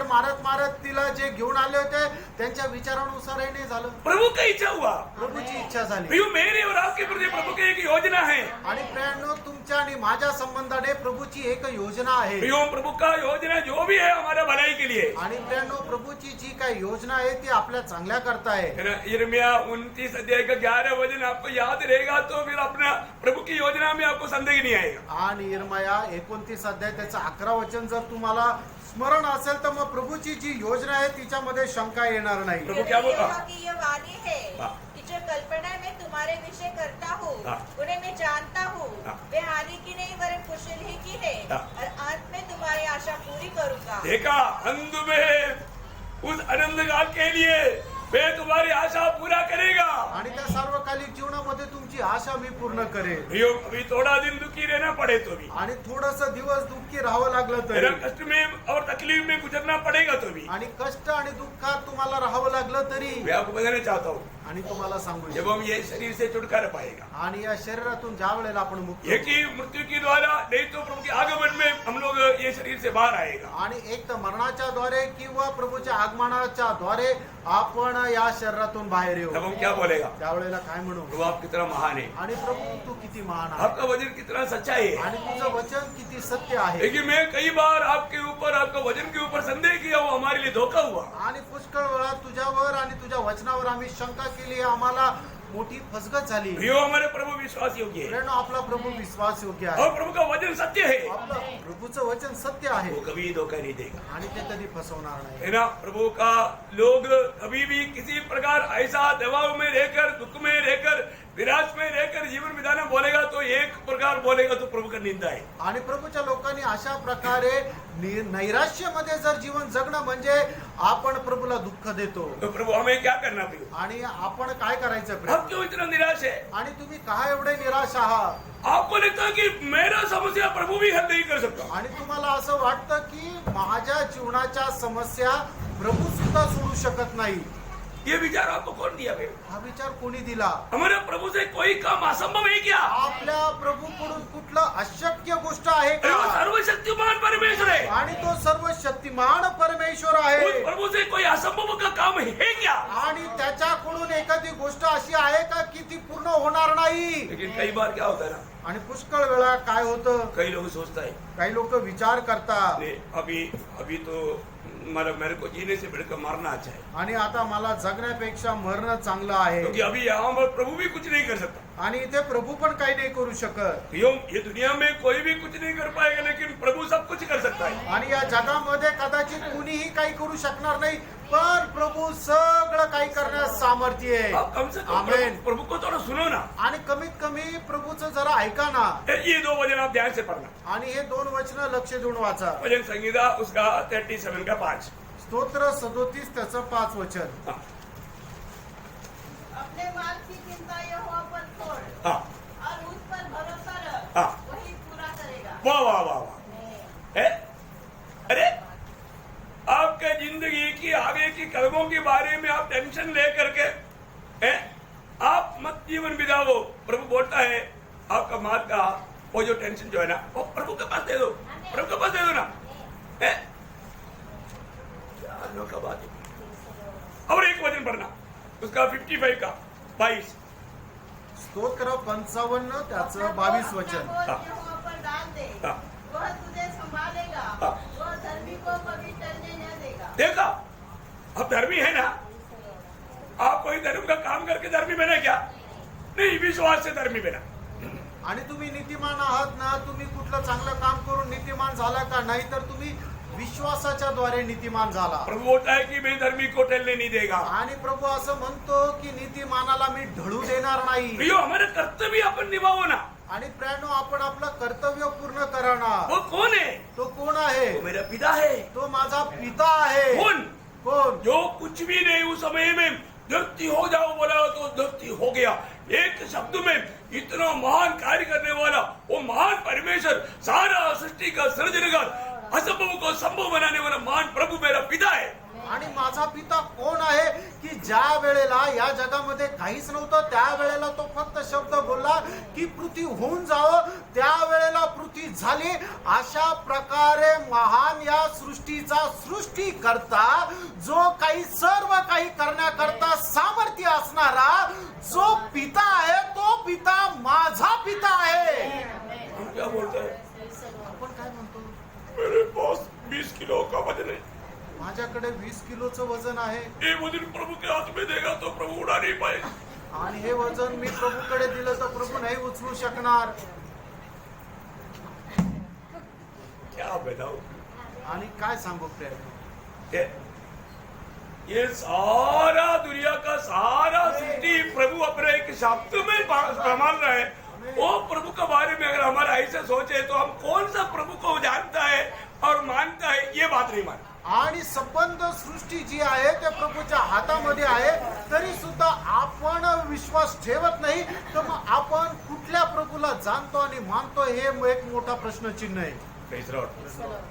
मारत मारत तिला जे घेऊन आले होते त्यांच्या विचारानुसारही नाही झालं. प्रभु का इच्छा हुआ. प्रभूची इच्छा झाली. प्रियो मेरे और आपके प्रति प्रभु की एक योजना है. आणि प्रेरणो तुमच्या आणि माझ्या संबंधाने प्रभूची एक योजना आहे. प्रियो प्रभु का योजना जो भी है हमारे भलाई के लिए. आणि प्रेरणो प्रभूची जी काही योजना आहे ती आपल्या चांगल्या करता आहे. यिर्मयाह 29 अध्याय का 11 वचन आपको याद रहेगा तो फिर अपना प्रभु की योजना में आपको संदेह नहीं आएगा. आणि यिर्मया 29 अध्याय त्याचं 11 वचन जर तुम्हाला स्मरण असेल तर मग प्रभूची जी योजना आहे तिच्यामध्ये शंका येणार नाही. प्रभु क्या बोला? यहोवा की यह वाणी है हाँ। कि जो कल्पना मैं तुम्हारे विषय करता हूँ हाँ। उन्हें मैं जानता हूँ. हाँ। वे हानि की नहीं वरन कुशल ही की है. हाँ। और अंत में तुम्हारी आशा पूरी करूंगा. देखा, अंत में उस आनंद काल के लिए मैं तुम्हारी आशा पूरा करेगा. आणि त्या सार्वकालिक जीवनामध्ये तुमची आशा मी पूर्ण करेन. प्रियो अभी थोड़ा दिन दुखी रहना पड़े तो भी, आणि थोडस दिवस दुःखी राहावं लागलं मेरा तरी, कष्ट में और तकलीफ में गुजरना पड़ेगा तो भी, आणि कष्ट आणि दुःखात तुम्हाला राहावं लागलं तरी, मैं आपको बताना चाहता हूँ आणि तुम्हाला सांगू जब हम ये शरीर से छुटकारा पाएगा, आणि या शरीरातून ज्या वेळेला आपण मुक्त एक ही मृत्यू की द्वारा नहीं तो प्रभु के आगमन में हम लोग ये शरीर से बाहर आएगा. आणि एक तर मरणाच्या द्वारे किंवा प्रभूच्या आगमनाच्या द्वारे आपण या शरीरातून बाहेर येऊ. तब हम क्या बोलेगा? त्यावेळेला काय म्हणू? प्रभु आप कितना महान है, आणि प्रभू तू किती महान आहे, आपका वचन कितना सच्चाई है. आणि तुझं वचन किती सत्य आहे. लेकिन मैं कई बार आपके ऊपर आपका वचन के ऊपर संदेह किया, वो हमारे लिए धोखा हुआ. आणि पुष्कळ वेळा तुझ्यावर आणि तुझ्या वचनावर आम्ही शंका केली, आम्हाला मोठी फसगत झाली. प्रियो हमारे प्रभु विश्वास योग्य है प्रेरणा आपला प्रभू विश्वास योग्य आहे. और प्रभु का वचन सत्य है, आपलं प्रभूचं वचन सत्य आहे वो कभी धोखा नहीं देगा. आणि ते कधी फसवणार नाही. है ना. प्रभु का लोग कभी भी किसी प्रकार ऐसा दबाव में रहकर दुख में रहकर निराश में रहकर जीवन बिताना बोलेगा तो एक प्रकार बोलेगा तो प्रभु का निंदा है। आणि प्रभूच्या लोकांनी अशा प्रकारे नैराश्यामध्ये जर जीवन जगणं म्हणजे आपण प्रभूला दुःख देतो. तो प्रभु हमें क्या करना प्रियो? आणि आपण काय करायचं आप प्रभू? क्यों इतना निराश है? आणि तुम्ही काय एवढे निराश आहात? आपको लगता है कि मेरा समस्या प्रभु भी हल नहीं कर सकता? आणि तुम्हाला असं वाटतं की माझ्या जीवनाच्या समस्या प्रभू सुद्धा सोडू शकत नाही. ये विचार आपको कौन दिया भाई? हा विचार कोणी दिला? हमारे प्रभु से कोई काम असंभव है क्या? आपल्या प्रभूकडून कुठलं अशक्य गोष्ट आहे अरे वो का? सर्वशक्तिमान परमेश्वर है। आणि तो सर्व शक्तिमान परमेश्वर उस आहे. प्रभु से कोई असंभव का काम है क्या? आणि त्याच्याकडून एखादी गोष्ट अशी आहे का की ती पूर्ण होणार नाही. लेकिन कई बार क्या होता है ना, आणि पुष्कळ वेळा काय होतं, कई लोग सोचता है काही लोक विचार करतात नहीं, अभी तो मतलब मेरे को जीने से बढ़कर मारना अच्छा है, आणि आता मला जगण्यापेक्षा मरणं चांगलं आहे. क्योंकि अभी यहाँ पर प्रभु भी कुछ नहीं कर सकता। आणि इथे प्रभू पण काही नाही करू शकत. ये दुनिया में कोई भी कुछ नहीं कर पाएगा, लेकिन प्रभु सब कुछ कर सकता है। आणि या जगामध्ये कदाचित कुणीही काही करू शकणार नाही, पण प्रभू सगळं काही करण्यास सामर्थ्य आहे. आप कम से कम आमेन. प्रभु को थोड़ा सुनो ना। आणि कमीत कमी प्रभूचं जरा ऐका ना. ये 2 वचन आप ध्यान से पढ़ना। आणि हे 2 वचनं लक्ष देऊन वाचा. भजन संगीता उसका 37 का 5। स्तोत्र 37 त्याचं 5 वचन. हाँ, अपने माल की चिंता यहोवा पर छोड़ हाँ, और उस पर भरोसा रख, हाँ। वही पूरा करेगा। वाह वाह वाह वाह। है? अरे आपके जिंदगी की आगे की कदमों के बारे में आप टेंशन ले करके हैं? आप मत जीवन बिताओ। प्रभु बोलता है आपका माल का वो जो टेंशन जो है ना, वो प्रभु के पास दे दो, प्रभु के पास दे दो ना। है? क्या अनोखा बात है। और एक वचन पढ़ना उसका 55 का 22। स्तोत्र 55 त्याचं 22 अपना वचन. बोझ हाँ। यहोवा पर डाल दे, हाँ। वह तुझे संभालेगा, हाँ। वह धर्मी को कभी टलने न देगा। देखा, आप धर्मी है ना? आप कोई धर्म का काम करके धर्मी बने क्या? नहीं, विश्वास से धर्मी बना। आणि तुम्ही नीतिमान आहात ना, तुम्ही कुठलं चांगलं काम करून नीतिमान झाला का? नाही तर तुम्ही विश्वासाच्या द्वारे नीतिमान झाला. प्रभु बोलता है कि मैं धर्मी को टलने नहीं देगा। आणि प्रभू असं म्हणतो की नीतिमानाला मी ढळू देणार नाही. प्रियो, हमारे कर्तव्य अपन निभाओ ना। आणि प्रियानो, आपण आपलं कर्तव्य पूर्ण करा ना. वो कौन है? तो कोण आहे? वो मेरा पिता है। तो माझा पिता आहे. कौन? कोण? जो कुछ भी नहीं उस समय में धरती हो जाओ बोला तो धरती हो गया। एक शब्द में इतना महान कार्य करने वाला वो महान परमेश्वर, सारा सृष्टि का सृजनकार, असंभव को संभव बनाने वाला महान प्रभु मेरा पिता है। आणि माझा पिता कोण आहे की ज्या वेळेला या जगामध्ये काहीच नव्हतं त्या वेळेला तो फक्त शब्द बोलला की पृथ्वी होऊन जावं, त्या वेळेला पृथ्वी झाली. अशा प्रकारे महान या सृष्टीचा सृष्टीकर्ता, जो काही सर्व काही करण्याकरता सामर्थ्य असणारा जो पिता आहे, तो पिता माझा पिता आहे. हम क्या बोलते हैं? आपण काय म्हणतो? मेरे पास 20 किलो का वजन है। माझ्याकडे 20 किलोचं वजन आहे ये वजन प्रभु के हाथ में देगा तो प्रभु उड़ा नहीं पाएगा। आणि हे वजन मी प्रभूकडे दिलं तर प्रभू नाही उचलू शकणार. क्या बताओ? आणि काय सांगू प्रिय? ये सारा दुनिया का सारा सृष्टि प्रभु अपने एक शब्द में संभाल रहा है। वो प्रभु के बारे में अगर हमारा ऐसे सोचे तो हम कौन सा प्रभु को जानता है और मानता है, ये बात नहीं मानता। आणि संबंध सृष्टी जी आहे ते प्रभूच्या हातामध्ये आहे, तरी सुद्धा आपण विश्वास ठेवत नाही. तर मग आपण कुठल्या प्रभूला जाणतो आणि मानतो, हे एक मोठा प्रश्नचिन्ह आहे. Praise the Lord.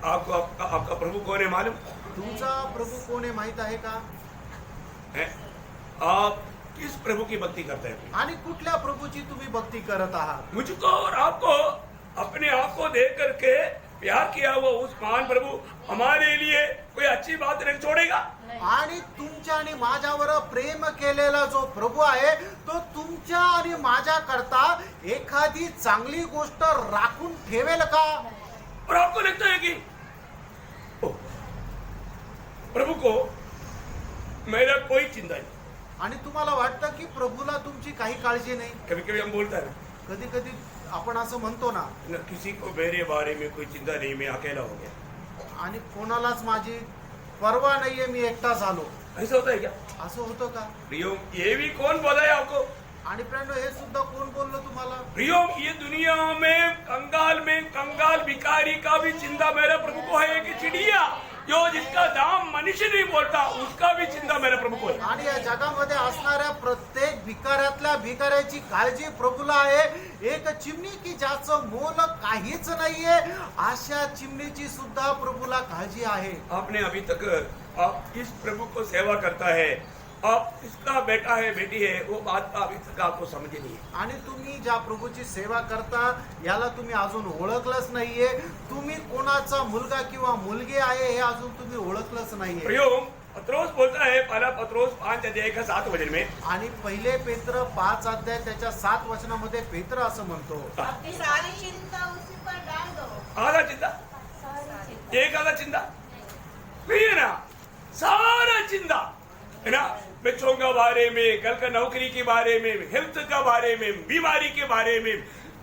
आपका प्रभु कौन है मालूम तुमचा प्रभू कोण आहे माहित आहे का? है? आप किस प्रभु की भक्ति करते हैं? आणि कुठल्या प्रभूची तुम्ही भक्ती करत आहात? मुझको और आपको अपने आप को देख करके प्यार किया हुआ उस महान प्रभु हमारे लिए कोई अच्छी बात नहीं छोड़ेगा। आणि तुमच्या आणि माझ्यावर प्रेम केलेला जो प्रभू आहे, तो तुमच्या आणि माझ्या करता एखादी चांगली गोष्ट राखून ठेवेल का? और आपको लगता है कि प्रभु को मेरा कोई चिंता नहीं। आणि तुम्हाला वाटतं की प्रभूला तुमची काही काळजी नाही? कभी कभी हम बोलते हैं कधी कधी आपण असं म्हणतो ना, ना किसी को मेरे बारे में कोई चिंता नहीं, मैं अकेला हो गया। आणि कोणालाच माझी परवा नाहीये, मी एकटा झालो. ऐसा होता है क्या? असं होतं का? प्रियो, ये भी कौन बोला है आपको आणि फ्रेंड हे सुद्धा कोण बोललो तुम्हाला? प्रियो, ये दुनिया में कंगाल भिखारी का भी चिंता मेरे प्रभु को है कि चिड़िया जो जिसका दाम मनुष्य नहीं बोलता उसका भी चिंता मेरे प्रभु को है. आणि या जगामध्ये असणाऱ्या प्रत्येक भिकाऱ्यातल्या भिकाऱ्याची काळजी प्रभूला आहे. एक चिमणी की ज्याचं मोल काहीच नाहीये अशा चिमणीची सुद्धा प्रभूला काळजी आहे. आपने अभी तक आप इस प्रभु को सेवा करता है, आप इसका बेटा है बेटी है, वो बात का अभी तक आपको समझ नहीं है. आणि तुम्ही ज्या प्रभूची सेवा करता याला तुम्ही अजून ओळखलंच नाहीये. तुम्ही कोणाचा मुलगा किंवा मुलगी आहे हे अजून तुम्ही ओळखलंच नाहीये. प्रियो, पत्रोस बोलता है, पहला पत्रोस 5:7 में, आणि पहिले पेत्र 5 त्याच्या 7 वचनामध्ये पेत्र असं म्हणतो, अपनी सारी चिंता उसी पर डाल दो. आधा चिंता, एक आधा चिंता नहीं है ना, सारा चिंता है ना, बच्चों के बारे में, कल का नौकरी के बारे में, हेल्थ का बारे में, बीमारी के बारे में,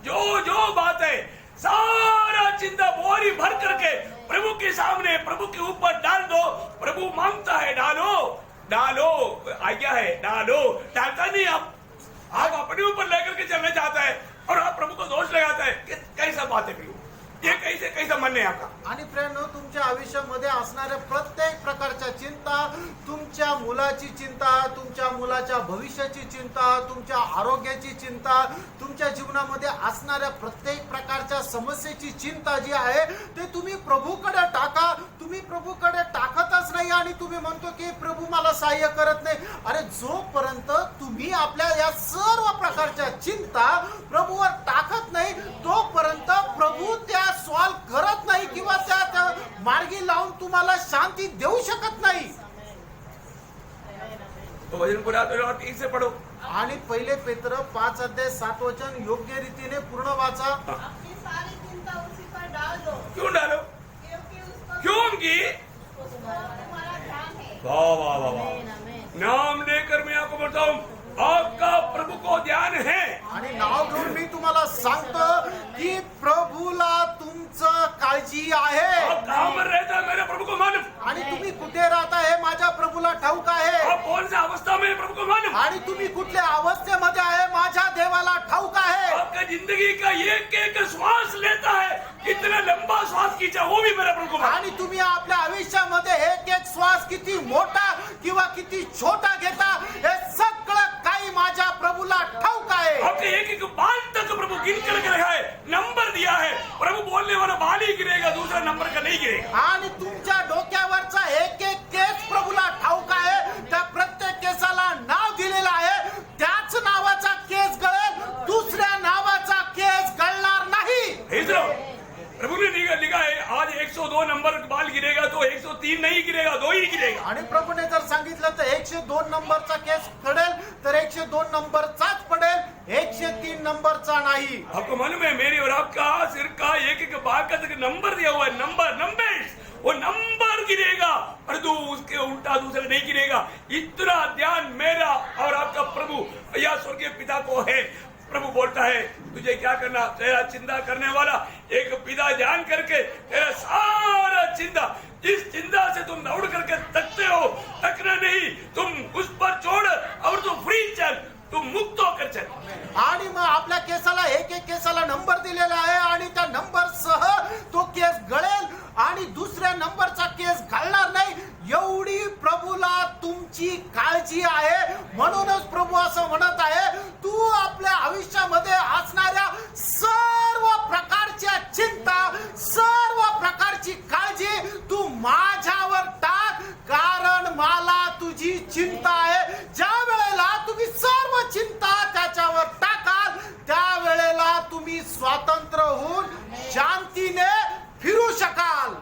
जो जो बात है सारा चिंता बोरी भर करके प्रभु के सामने, प्रभु के ऊपर डाल दो. प्रभु मांगता है डालो डालो, आज्ञा है डालो, डालता नहीं. आप अपने ऊपर लेकर के चलना चाहता है और आप प्रभु को दोष लगाता है. कैसा बात है प्रभु, ये कैसा मन है आपका? आणि फ्रेंड तुमच्या आयुष्यामध्ये असणाऱ्या प्रत्येक प्रकारच्या चिंता, तुमच्या मुलाची चिंता, तुमच्या मुलाच्या भविष्याची चिंता, तुमच्या आरोग्याची चिंता, तुमच्या जीवनामध्ये असणाऱ्या प्रत्येक प्रकारच्या समस्येची चिंता जी आहे ते तुम्ही प्रभूकडे टाका. तुम्ही प्रभूकडे टाकतच नाही आणि तुम्ही म्हणतो की प्रभू मला सहाय्य करत नाही. अरे जोपर्यंत तुम्ही आपल्या या सर्व प्रकारच्या चिंता प्रभूवर टाकत नाही तोपर्यंत प्रभू त्या सॉल्व करत नाही किंवा त्या मार्गी लावून तुम्हाला शांती देऊ शकत नाही. वचन पूरा तो और ठीक से पढ़ो. आणि पहिले पेत्र 5:7 वचन योग्य रीतीने पूर्ण वाचा. अपनी सारी चिंता उसी पर डाल दो क्यों डालो? क्योंकि उसको क्योंकि तुम्हारा ध्यान है. वाह वाह वाह वाह, आमेन, आमेन. नाम लेकर मैं आपको बोलता हूँ आपका प्रभु को ध्यान है. आणि नाव घेऊन मी तुम्हाला सांगतो की प्रभूला तुमचं काळजी आहे. आप कहाँ पर रहता है मेरे प्रभु को मालूम. आणि तुम्ही कुठे राहता हे माझ्या प्रभूला ठाऊक आहे. आप कौन सी अवस्था में है प्रभु को मालूम. आणि तुम्ही कुठल्या अवस्थेमध्ये आहे माझ्या देवाला ठाऊक आहे. आपका जिंदगी का एक एक श्वास लेता है, कितना लंबा श्वास खींचा वो भी मेरे प्रभु को मालूम. आणि तुम्ही आपल्या आयुष्यामध्ये एक एक श्वास किती मोठा किंवा किती छोटा घेता हे सगळं काही माझ्या प्रभूला ठाऊक आहे. आपके एक एक बाल तक प्रभु गिन कर रखा है, नंबर दिया है. प्रभु बोलने वाला बाल ही गिरेगा, दूसरा नंबर का नहीं गिरेगा. आणि तुमच्या डोक्यावरचा एक एक केस प्रभूला ठाऊक आहे. त्या प्रत्येक केसाला नाव दिलेलं आहे. त्याच नावाचा केस गळेल, दुसऱ्या नावाचा केस गळणार नाही. भेज लो. प्रभु ने लिखा है आज 102 नंबर बाल गिरेगा तो 103 नहीं गिरेगा, 2 ही गिरेगा. आणि प्रभूने जर सांगितलं तर 102 नंबरचा केस पडेल तर 102 नंबरचाच पडेल, 103 नंबरचा नाही. आपको मालूम है मेरे और आपका सिर का एक एक बाल का तक नंबर दिया हुआ है, नंबर्स, वो नंबर गिरेगा और तू उसके उल्टा दूसरा नहीं गिरेगा. इतना ध्यान मेरा और आपका प्रभु या स्वर्गीय पिता को है. प्रभु बोलता है तुझे क्या करना, तेरा चिंता करने वाला एक पिता जान करके तेरा सारा चिंता, जिस चिंता से तुम दौड़ करके थकते हो, थकना नहीं, तुम उस पर छोड़ और तू फ्री चल, तू मुक्त होकर चल. आणि मग आपल्या केसाला एक एक केसाला नंबर दिलेला आहे आणि त्या नंबर सह तो केस गळेल आणि दुसऱ्या नंबरचा केस घालणार नाही. एवढी प्रभूला तुमची काळजी आहे. म्हणूनच प्रभू असं म्हणत आहे तू आपल्या आयुष्यामध्ये असणाऱ्या सर्व प्रकारच्या चिंता, सर्व प्रकारची काळजी तू माझ्यावर टाक, कारण मला तुझी चिंता आहे. ज्या वेळेला तुम्ही सर्व चिंता त्याच्यावर टाकाल त्यावेळेला तुम्ही स्वतंत्र होऊन शांतीने फिरू शकाल.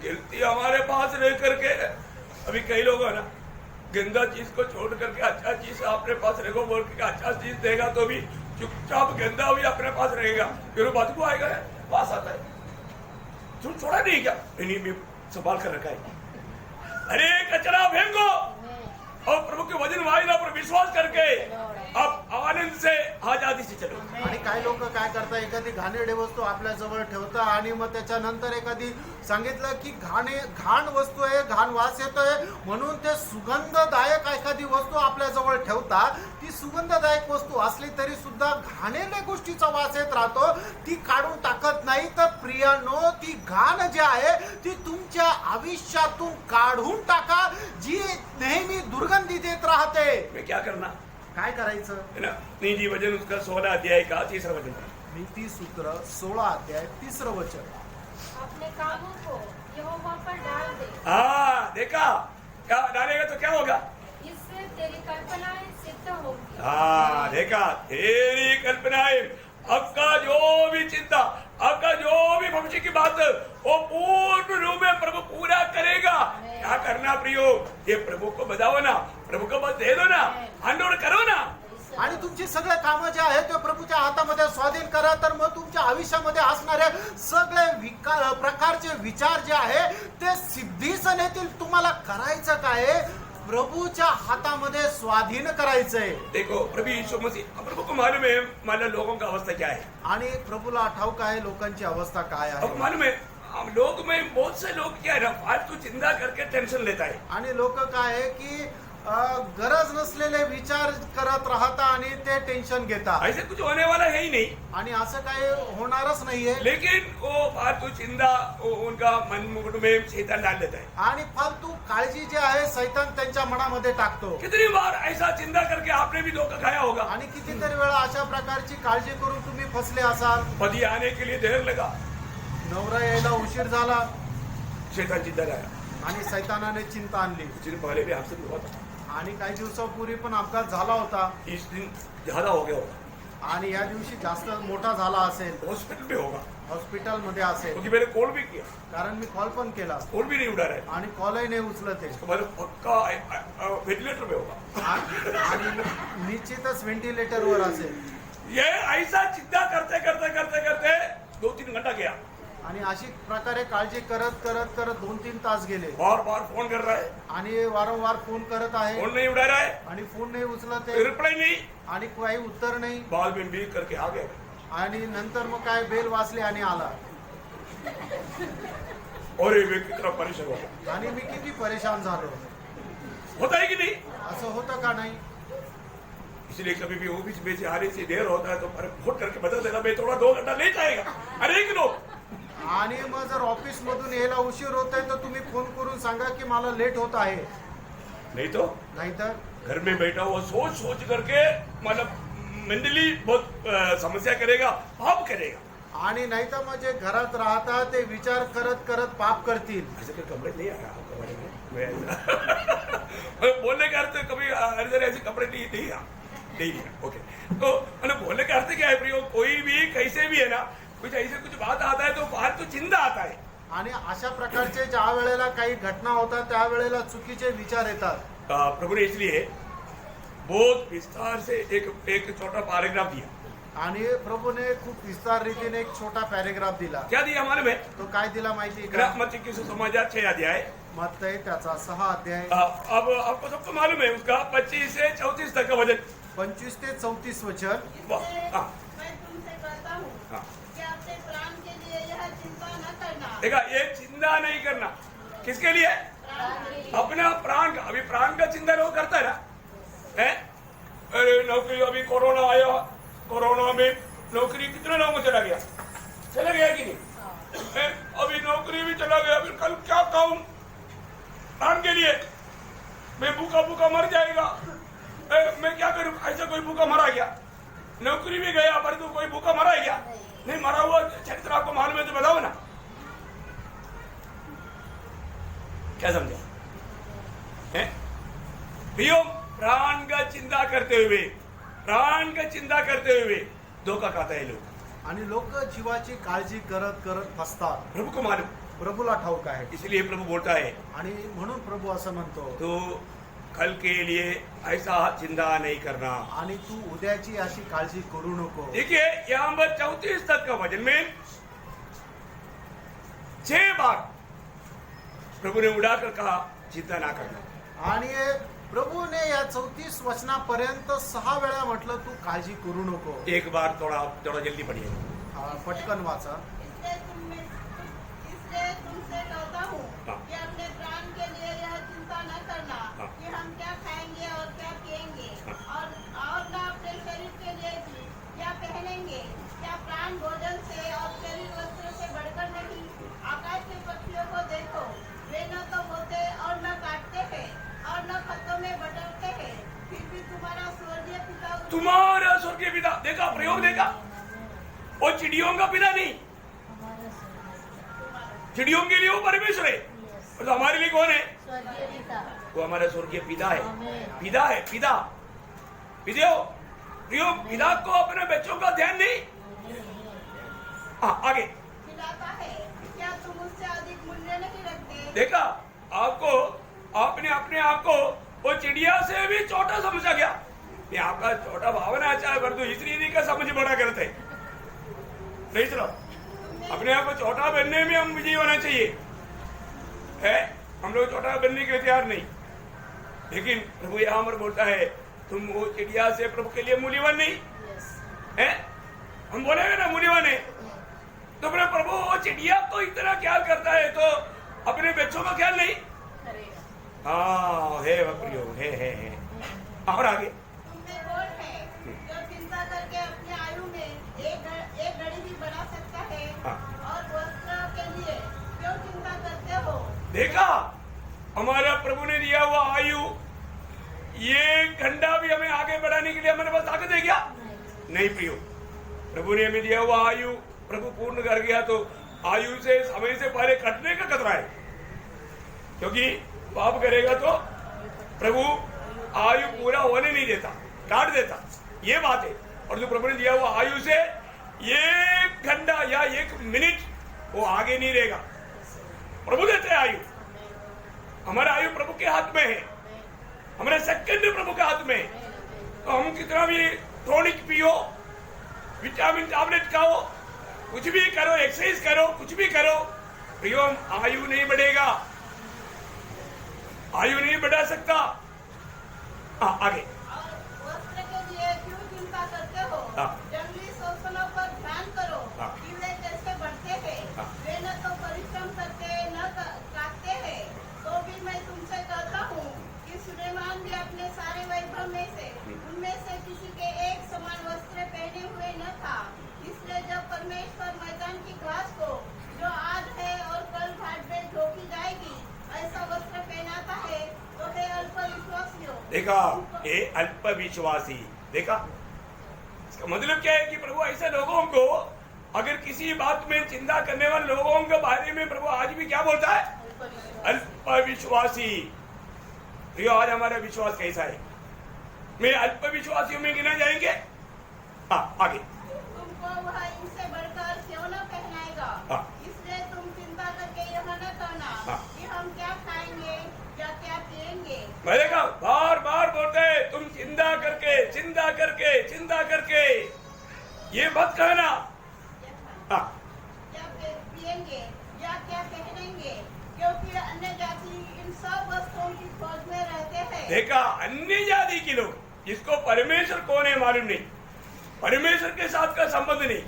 गिनती हमारे पास रह करके अभी कई लोग है ना गंदा चीज को छोड़ करके अच्छा चीज अपने पास रखो बोल के अच्छा चीज देगा तो भी चुपचाप गंदा भी अपने पास रहेगा, फिर बदबू आएगा, पास आता है. छोड़ा नहीं क्या, नहीं भी संभाल कर रखा है. अरे कचरा फेंको और प्रभु के वचन वायदा पर विश्वास करके अब आनंद से आजादी से चलो। आणि काही लोक काय करतात, एखादी घाणेरडी वस्तू आपल्या जवळ ठेवतात आणि मग त्याच्यानंतर एखादी सांगितलं की घाण वस्तू आहे, घाण वास येतोय म्हणून ते सुगंधदायक एखादी वस्तू आपल्या जवळ ठेवतात. ती सुगंधदायक वस्तू असली तरी सुद्धा घाणेरड्या गोष्टीचा वास येत राहतो, ती काढून टाकत नाही. तर प्रियानो, ती घाण जी आहे ती तुमच्या आयुष्यातून काढून टाका, जी नेहमी दुर्गंधी देत राहते. मैं क्या करना काय करायचं? है ना? नीति वचन उसका 16 अध्याय का 3रा वचन। नीती सूत्र 16 अध्याय 3 वचन. अपने कामों को यहोवा पर डाल दे, हाँ, देखा क्या डालेगा तो क्या होगा? इससे तेरी कल्पनाएं सिद्ध होंगी। हाँ, देखा, तेरी कल्पनाएं, आपका जो भी चिंता, आपका जो भी भविष्य की बात, वो पूर्ण रूप में प्रभु पूरा करेगा। क्या करना प्रियो? ये प्रभु को बताओ ना, प्रभु को बस दे दो ना, हैंड ओवर करो ना। आणि तुमची सगळे कामं जे आहेत ते प्रभूच्या हातामध्ये स्वाधीन करा. तर मग तुमच्या आयुष्यामध्ये असणारे सगळे प्रकारचे विचार जे आहे ते सिद्धीस नेतील. तुम्हाला करायचं काय? प्रभूच्या हातामध्ये स्वाधीन करायचंय. देखो प्रभु यीशु मसीह, प्रभु को मालूम है माना लोगों का अवस्था क्या है। आणि प्रभूला ठाऊक आहे लोकांची अवस्था काय अब आहे. मालूम है हम लोग में बहुत से लोग क्या है ना, फालतू चिंता करके टेंशन लेता है। आणि लोक काय आहे की गरज नसलेले विचार करत राहतात आणि ते टेन्शन घेतात. ऐसे कुछ होने वाला है ही नहीं, आणि असं काही होणारच नाहीये. लेकिन वो फालतू चिंता वो उनका मन मुकुट में शैतान डाल देता है। आणि फालतू काळजी जी आहे सैतान त्यांच्या मनामध्ये टाकतो. कितनी बार ऐसा चिंता करके आपने भी धोखा खाया होगा। आणि कितीतरी वेळा अशा प्रकारची काळजी करून तुम्ही फसले असाल. पति आने के लिए देर लगा, नवरा यायला उशीर झाला शैतान चिंता लाया। आणि सैतानाने चिंता आणली. कुछ दिन पहले भी आपसे हुआ था, आणि काही दिवसापूर्वी पण अपघात झाला होता. इस दिन ज्यादा हो गया होगा, आणि या दिवशी जास्त मोठा झाला असेल, हॉस्पिटल में होगा, हॉस्पिटल मध्ये असेल. क्योंकि मैंने कॉल भी किया, कारण मी कॉल पण केला कॉल भी नहीं उठा रहा है। आणि कॉलही नाही उचलते. तो मैंने पक्का वेंटिलेटर में होगा। आणि निश्चितच व्हेंटिलेटरवर असेल. ये ऐसा चिंता करते करते करते करते 2-3 घंटा गया। आणि अशी प्रकारे काळजी करत करत करत 2-3 तास गेले. बार बार फोन कर रहा है, आणि वारंवार फोन करत आहे फोन नहीं उठा रहा है, आणि फोन नाही उचलत आहे रिप्लाई नहीं। आणि काही उत्तर नाही. बाद में भी करके आ गया आणि नंतर मग काय बेल वाजली आणि आला. और ये व्यक्ति कितना परेशान हो गया। आणि मी किती परेशान झालो. होता है कि नहीं? असं होतं का नाही? इसलिए कभी भी ऑफिस में से आने से देर होता है तो फोन करके बता देना, मैं थोड़ा 2 घंटा लेट आएगा। अरे एक लोग, आणि मग जर ऑफिस मधून यायला उशीर होत आहे तर तुम्ही फोन करून सांगा की मला लेट होत आहे. नहीं तो नाहीतर घर में बैठा हुआ सोच सोच करके मतलब मेंटली बहुत समस्या करेगा, पाप करेगा। आणि नाहीतर मग जे घरात राहतात ते विचार करत करत पाप करतील. ऐसे कोई कंप्लेंट नहीं आया आपके बारे में? मैं बोलने का अर्थ कभी ऐसे कंप्लेंट नहीं आया। ओके, तो मतलब बोलने का अर्थ क्या है प्रियो? कोई भी कैसे भी है ना, कुछ ऐसे कुछ बात आता है तो फालतू चिंता आता है। आणि अशा प्रकारचे ज्या वेळेला काही घटना होतात त्यावेळेला चुकीचे विचार येतात. प्रभु ने इसलिए बहुत विस्तार से एक छोटा पैराग्राफ दिया। आणि प्रभूने खूप विस्तार रीतीने एक छोटा पॅरेग्राफ दिला. क्या दिया हमारे में? तो काय दिला माहिती का? मत्ती की सुसमाचार 6 अध्याय। मत्तई त्याचा 6 अध्याय अब आपको सबको मालूम है उसका 25 से 34 तक का वजन। 25 ते 34 वचन. इससे हाँ। मैं तुमसे कहता हूँ हाँ। कि अपने प्राण के लिए यह चिंता न करना। देखा, ये चिंता नहीं करना किसके लिए? अपना प्राण का। अभी प्राण का चिंता लोग करता है ना, है? अरे नौकरी, अभी कोरोना आया, कोरोना में नौकरी कितने लोगों को चला गया कि नहीं? अभी नौकरी भी चला गया, फिर कल क्या खाऊं प्राण के लिए? मैं भूखा मर जाएगा। मैं क्या करूं? ऐसा कोई भूखा मरा गया? नौकरी भी गया परंतु कोई भूखा मरा है क्या? नहीं मरा हुआ चरित्र आपको मालूम है तो बताओ ना। क्या समझा? प्रियो, प्राण का चिंता करते हुए धोखा खाता है लोग। आणि लोक जीवाची काळजी करत करत फसतात. प्रभु को मालूम, प्रभूला ठाऊक आहे. इसलिए प्रभु बोलता है आणि म्हणून प्रभू असं म्हणतो तो कल के लिए ऐसा चिंता नहीं करना। आणि तू उद्याची अशी काळजी करू नको. देखिए यहाँ पर 34 तक का वचन में 6 बार प्रभु ने उड़ाकर कहा चिंता ना करना। आणि प्रभूने या 34 वचनापर्यंत 6 वेळा म्हटलं तू काळजी करू नको. एक बार थोड़ा थोड़ा जल्दी पढ़िए. पटकन वाचा. इसलिए तुमसे कहता हूँ हाँ। कि अपने प्राण के लिए यह चिंता न करना हाँ। कि हम क्या खाएंगे और क्या पिएंगे हाँ। और न अपने शरीर के लिए भी क्या पहनेंगे. क्या प्राण भोजन से और शरीर वस्त्र से बढ़कर नहीं. आकाश के पक्षियों को देखो, वे न तो बोते और न काटते हैं और न खतों में बटरते हैं, फिर भी तुम्हारा स्वर्गीय पिता तुम्हारा स्वर्गीय पिता. देखा प्रयोग, देखा. वो चिड़ियों का पिता नहीं. चिड़ियों के लिए वो परमेश्वर है, और तो हमारे लिए कौन है? स्वर्गीय पिता. वो हमारा स्वर्गीय पिता है. आमीन. पिता है, पिता. पिता प्रियो, पिता को अपने बच्चों का ध्यान नहीं. आगे खिलाता है. क्या तुम उससे अधिक मूल्य नहीं रखते. देखा, आपको आपने अपने आप को वो चिड़िया से भी छोटा समझा गया. ये आपका छोटा भावना अच्छा है, परंतु इस रीति का समझ बड़ा करते हैं. नहीं चलो, अपने आप को छोटा बनने में हम विजयी होना चाहिए है. हम लोग छोटा बनने के लिए तैयार नहीं, लेकिन प्रभु यहाँ पर बोलता है तुम वो चिड़िया से प्रभु के लिए मूल्यवान नहीं है. हम बोलेंगे ना मूल्यवान है, तो अपने प्रभु वो चिड़िया को इतना ख्याल करता है, तो अपने बच्चों का ख्याल नहीं. हाँ है प्रियो, है. और आगे तुमने कौन है जो चिंता करके अपनी आयु में एक घड़ी भी बढ़ा सकता है. हाँ। और वस्त्र के लिए क्यों चिंता करते हो. देखा, हमारा प्रभु ने दिया हुआ आयु, ये घंटा भी हमें आगे बढ़ाने के लिए हमारे पास ताकत है क्या? नहीं प्रियो, प्रभु ने हमें दिया हुआ आयु प्रभु पूर्ण कर गया, तो आयु से समय से पहले कटने का खतरा है, क्योंकि पाप करेगा तो प्रभु आयु पूरा होने नहीं देता, काट देता. ये बात है. और जो प्रभु ने दिया हुआ आयु से 1 घंटा या 1 मिनट वो आगे नहीं रहेगा. प्रभु देते हैं आयु. हमारा आयु प्रभु के हाथ में है, हमारे सेकंड प्रभु के हाथ में है. तो हम कितना भी टॉनिक पियो, विटामिन टैबलेट खाओ, कुछ भी करो, एक्सरसाइज करो, कुछ भी करो, प्रियो आयु नहीं बढ़ेगा, आयु नहीं बढ़ा सकता. आगे और वस्त्र के लिए क्यों चिंता करते हो. हाँ। जंगली शोषणों पर ध्यान करो हाँ। कि वे कैसे बढ़ते हैं. हाँ। वे न तो परिश्रम करते न काटते हैं. तो भी मैं तुमसे कहता हूँ कि सुलेमान भी अपने सारे वैभव में से उनमें से किसी के एक समान वस्त्र पहने हुए न था. इसलिए जब परमेश्वर मैदान की घास को जो आज है और कल घाट में झोंकी जाएगी ऐसा वस्त्र पहनाता है, तो हे अल्प विश्वासियों. देखा, ये अल्प विश्वासी. देखा, इसका मतलब क्या है कि प्रभु ऐसे लोगों को, अगर किसी बात में चिंता करने वाले लोगों के बारे में प्रभु आज भी क्या बोलता है? अल्प विश्वासी. तो आज हमारा विश्वास कैसा है? मैं अल्प विश्वासियों में गिना जाएंगे. आगे तुमको वह इनसे बढ़कर क्यों न पहनाएगा. हाँ। इसलिए तुम चिंता करके यह न कहना हाँ। कि हम क्या खाएंगे या क्या पिएंगे. मैं देखा बार बार बोलते हैं तुम चिंता करके, चिंता करके, चिंता करके, ये मत कहना. क्या पिएंगे या क्या पहनेंगे, क्योंकि अन्य जाति इन सब वस्तुओं की खोज में रहते हैं. देखा, अन्य जाति के लोग, जिसको परमेश्वर कौन है मालूम नहीं, परमेश्वर के साथ का संबंध नहीं,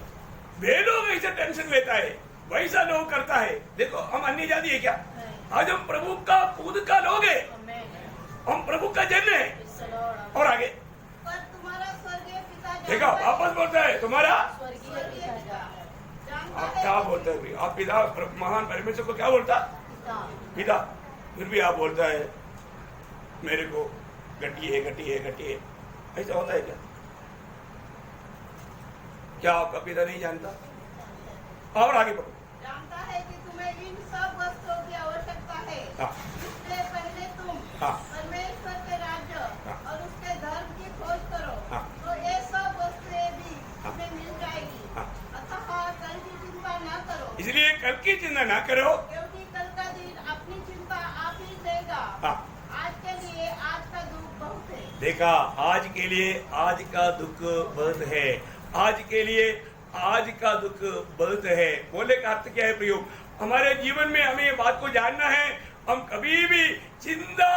वे लोग ऐसे टेंशन लेता है, वैसा लोग करता है. देखो, हम अन्य जाति है क्या? आज हम प्रभु का खुद का लोग है, हम प्रभु का जन है. और आगे पर तुम्हारा स्वर्गीय पिता देखा, जानता है. वापस बोलता है तुम्हारा. स्वर्गीय पिता जानता आप है क्या बोलते हैं? आप पिता, महान परमेश्वर को क्या बोलता? पिता. फिर भी आप बोलता है मेरे को गट्टी है, गट्टी है, गट्टी है. ऐसा होता है क्या? क्या आपका पिता नहीं जानता? और आगे बढ़ो. जानता है कि तुम्हें इन सब वस्तुओं की आवश्यकता है. हाँ. इसलिए पहले तुम हाँ. परमेश्वर के राज्य हाँ. और उसके धर्म की खोज करो, हाँ. तो ये सब वस्तुएं भी हाँ. तुम्हें मिल जाएगी. हाँ. अतः कल की चिंता न करो, इसलिए कल की चिंता ना करो. क्योंकि कल का दिन अपनी चिंता आप ही देगा. हाँ. आज के लिए आज का दुख बहुत है. देखा, आज के लिए आज का दुख बहुत है. आज के लिए आज का दुख बहुत है. बोले का अर्थ क्या है प्रयोग? हमारे जीवन में हमें ये बात को जानना है, हम कभी भी चिंता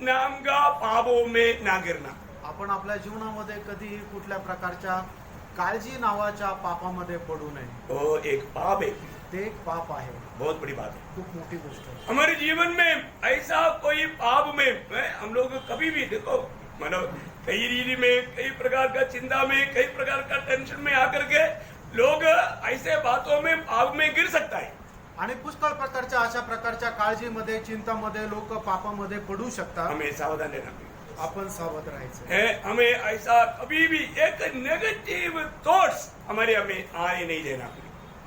नाम का पापों में ना गिरना। आपण आपल्या जीवनामध्ये कधीही कुठल्या प्रकारच्या काळजी नावाच्या पापामध्ये पडू नये. वो एक पाप है, ते एक पाप आहे, बहुत बड़ी बात है। खूप मोठी गोष्ट आहे. हमारे जीवन में ऐसा कोई पाप में हम लोग कभी भी देखो मतलब कई रीति में, कई प्रकार का चिंता में, कई प्रकार का टेंशन में आकर के लोग ऐसे बातों में पाप में गिर सकता है। आणि पुष्कळ प्रकारच्या अशा प्रकारच्या काळजीमध्ये, चिंतामध्ये लोक पापामध्ये पडू शकतात. हमें सावधान रहना चाहिए। आपण सावध राहायचं. है हमें ऐसा कभी भी एक नेगेटिव थॉट्स हमारे हमें आने नहीं देना।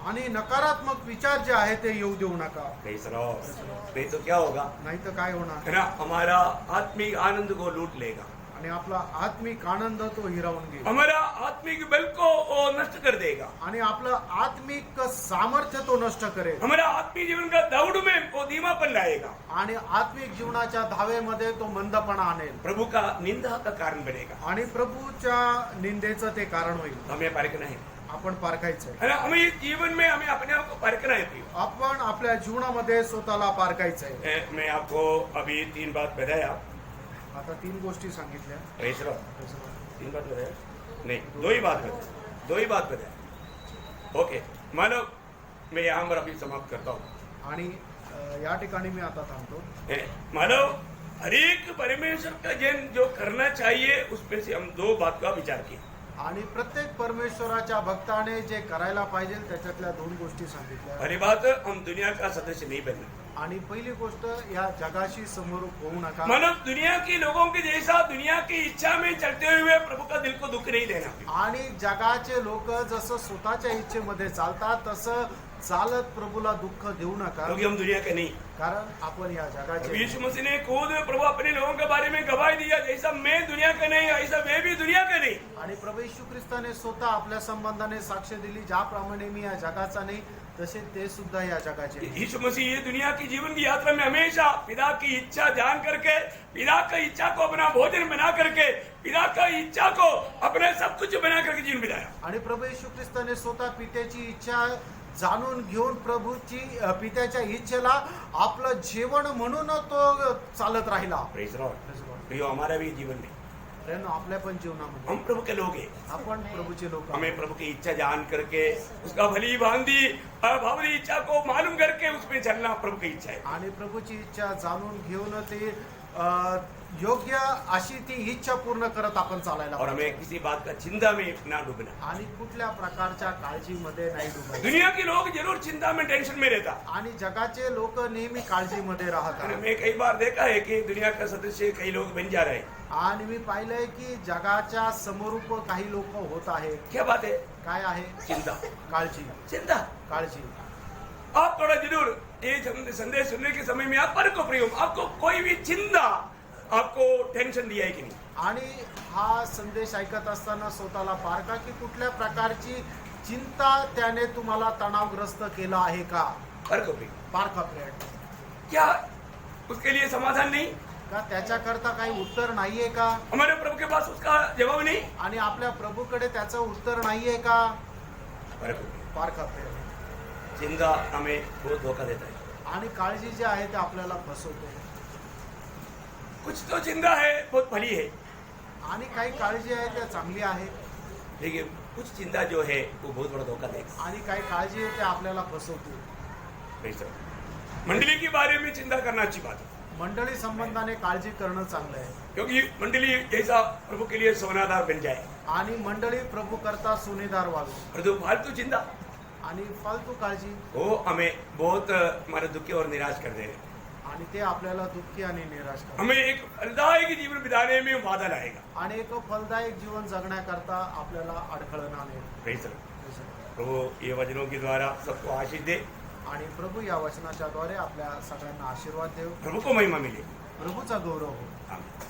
आणि नकारात्मक विचार जे आहे ते येऊ देऊ नका. नहीं तो क्या होगा, नाही तर काय होणार, है ना, हमारा आत्मिक आनंद को लूट लेगा, आणि आपला आत्मिक आनंद तो हिरावून घेईल, हमारा आत्मिक बल को वो नष्ट कर देगा, आणि आपलं आत्मिक सामर्थ्य तो नष्ट करेल, हमारा आत्मिक जीवन का दौड़ में वो धीमापन लाएगा, आणि आत्मिक जीवनाच्या धावेमध्ये तो मंदपणा आणेल, प्रभु का निंदा का कारण बनेगा। आणि प्रभूच्या निंदेचं ते कारण होईल. हमें परखना है, आपण पारखायचंय. है ना, हमें इस जीवन में हमें अपने आप को परखना है प्रिय। आपण आपल्या जीवनामध्ये स्वतःला पारखायचंय. मैं आपको अभी 3 बात बताया। आता 3 गोष्टी सांगितल्या. प्रेस लो, 3 बात बताया नहीं, 2 ही बात बताया। ओके, मानो मैं यहाँ पर अभी समाप्त करता हूँ। आणि या ठिकाणी मी आता थांबतो. मानो हर एक परमेश्वर का जन जो करना चाहिए उसमें से हम 2 बात का विचार किए। आणि प्रत्येक परमेश्वराच्या भक्ताने जे करायला पाहिजे त्याच्यातल्या 2 गोष्टी सांगितल्या. पहली बात, हम दुनिया का सदस्य नहीं बनना। आणि पहिली गोष्ट, या जगाशी समरूप होऊ नका. मानो दुनिया के लोगों के जैसा दुनिया की इच्छा में चलते हुए प्रभु का दिल को दुख नहीं देना। आणि जगाचे लोक जसं स्वतःच्या इच्छेमध्ये चालतात तसं चालत प्रभूला दुःख देऊ नका. क्योंकि हम दुनिया के नहीं। कारण आपण या जगाचे. यीशु मसीह ने खुद प्रभु अपने लोगों के बारे में गवाही दिया, जैसा मैं दुनिया का नहीं ऐसा मैं भी दुनिया का नहीं। आणि प्रभू येशू ख्रिस्ताने स्वतः आपल्या संबंधाने साक्ष दिली, ज्याप्रमाणे मी या जगाचा नाही तसे ते सुद्धा या जगाचे. यीशु मसीह ये दुनिया की जीवन की यात्रा में हमेशा पिता की इच्छा जान करके, पिता की इच्छा को अपना भोजन बना करके, पिता की इच्छा को अपना सब कुछ बना करके जीवन बिताया। आणि प्रभू येशू ख्रिस्ताने स्वतः पित्याची इच्छा जाणून घेऊन प्रभूची पित्याच्या इच्छेला आपलं जेवण म्हणून तो चालत राहिला. Praise Lord. प्रियो, हमारा भी जीवन में आपल्या पण जीवनामध्ये हम प्रभु के लोग हैं। आपण प्रभूचे लोक. हमें प्रभु की इच्छा जान करके उसका भली भांति भावली इच्छा को मालूम करके उसमें चलना प्रभु की इच्छा है। आणि प्रभूची इच्छा जाणून घेऊन ते योग्य अशी ती इच्छा पूर्ण करत आपण चालायला और पाहिजे. हमें किसी बात का चिंता में ना डूबना। आणि कुठल्या प्रकारच्या काळजीमध्ये नाही डुबायचं. दुनिया के लोग जरूर चिंता में, टेंशन में रहता। आणि जगाचे लोक नेहमी काळजीमध्ये राहतात. मैं कई बार देखा है कि दुनिया का सदस्य कई लोग बन जा रहे हैं। आणि मी पाहिलंय की जगाच्या समरूप काही लोक होत आहे. क्या बात है? काय आहे? चिंता, काळजी. चिंता। काळजी. आप थोड़ा जरूर ये संदेश सुनने के समय में आप पर को प्रिय, आपको कोई भी चिंता, आपको टेंशन दिया है कि नहीं? आणि हा संदेश ऐकत असताना स्वतःला पारखा की कुठल्या प्रकारची चिंता त्याने तुम्हाला तणावग्रस्त केला आहे का. पर को प्रिय, पारखा प्रयत्न. क्या उसके लिए समाधान नहीं? का त्याच्याकरता काही उत्तर नाहीये का. हमारे प्रभु के पास उसका जवाब नहीं। आणि आपल्या प्रभूकडे त्याचं उत्तर नाहीये का. पर को प्रिय, पारखा प्रयत्न. चिंता हमें बहुत धोखा देता है। आणि काळजी जी आहे ते आपल्याला फसवते. कुछ तो चिंता है बहुत भली है, आणि काही काळजी आहे त्या चांगली आहे. लेकिन कुछ चिंता जो है वो बहुत बड़ा धोखा देगा। आणि काही काळजी आहे ते आपल्याला फसवते. Praise Lord. मंडली के बारे में चिंता करना अच्छी बात है, मंडळी संबंधाने काळजी करणं चांगलं आहे. क्योंकि मंडली जैसा प्रभु के लिए सोनादार बन जाए। आणि मंडळी प्रभू करता सोनेदार व्हावी. और जो फालतू चिंता आणि फालतू काळजी वो हमें बहुत हमारे दुखी और निराश कर देगा। आणि ते आपल्याला दुःखी आणि निराश करतात. हमें एक फलदायक जीवन बिताने में बाधा लाएगा। आणि एक फलदायक जीवन जगण्याकरता आपल्याला अडखळण आणेल. Praise Lord. प्रभु ये वचनों के द्वारा सबको आशीष दे, आणि प्रभू या वचनाच्या द्वारे आपल्या सगळ्यांना आशीर्वाद देव. प्रभु को महिमा मिले। प्रभूचा गौरव हो. आमीन।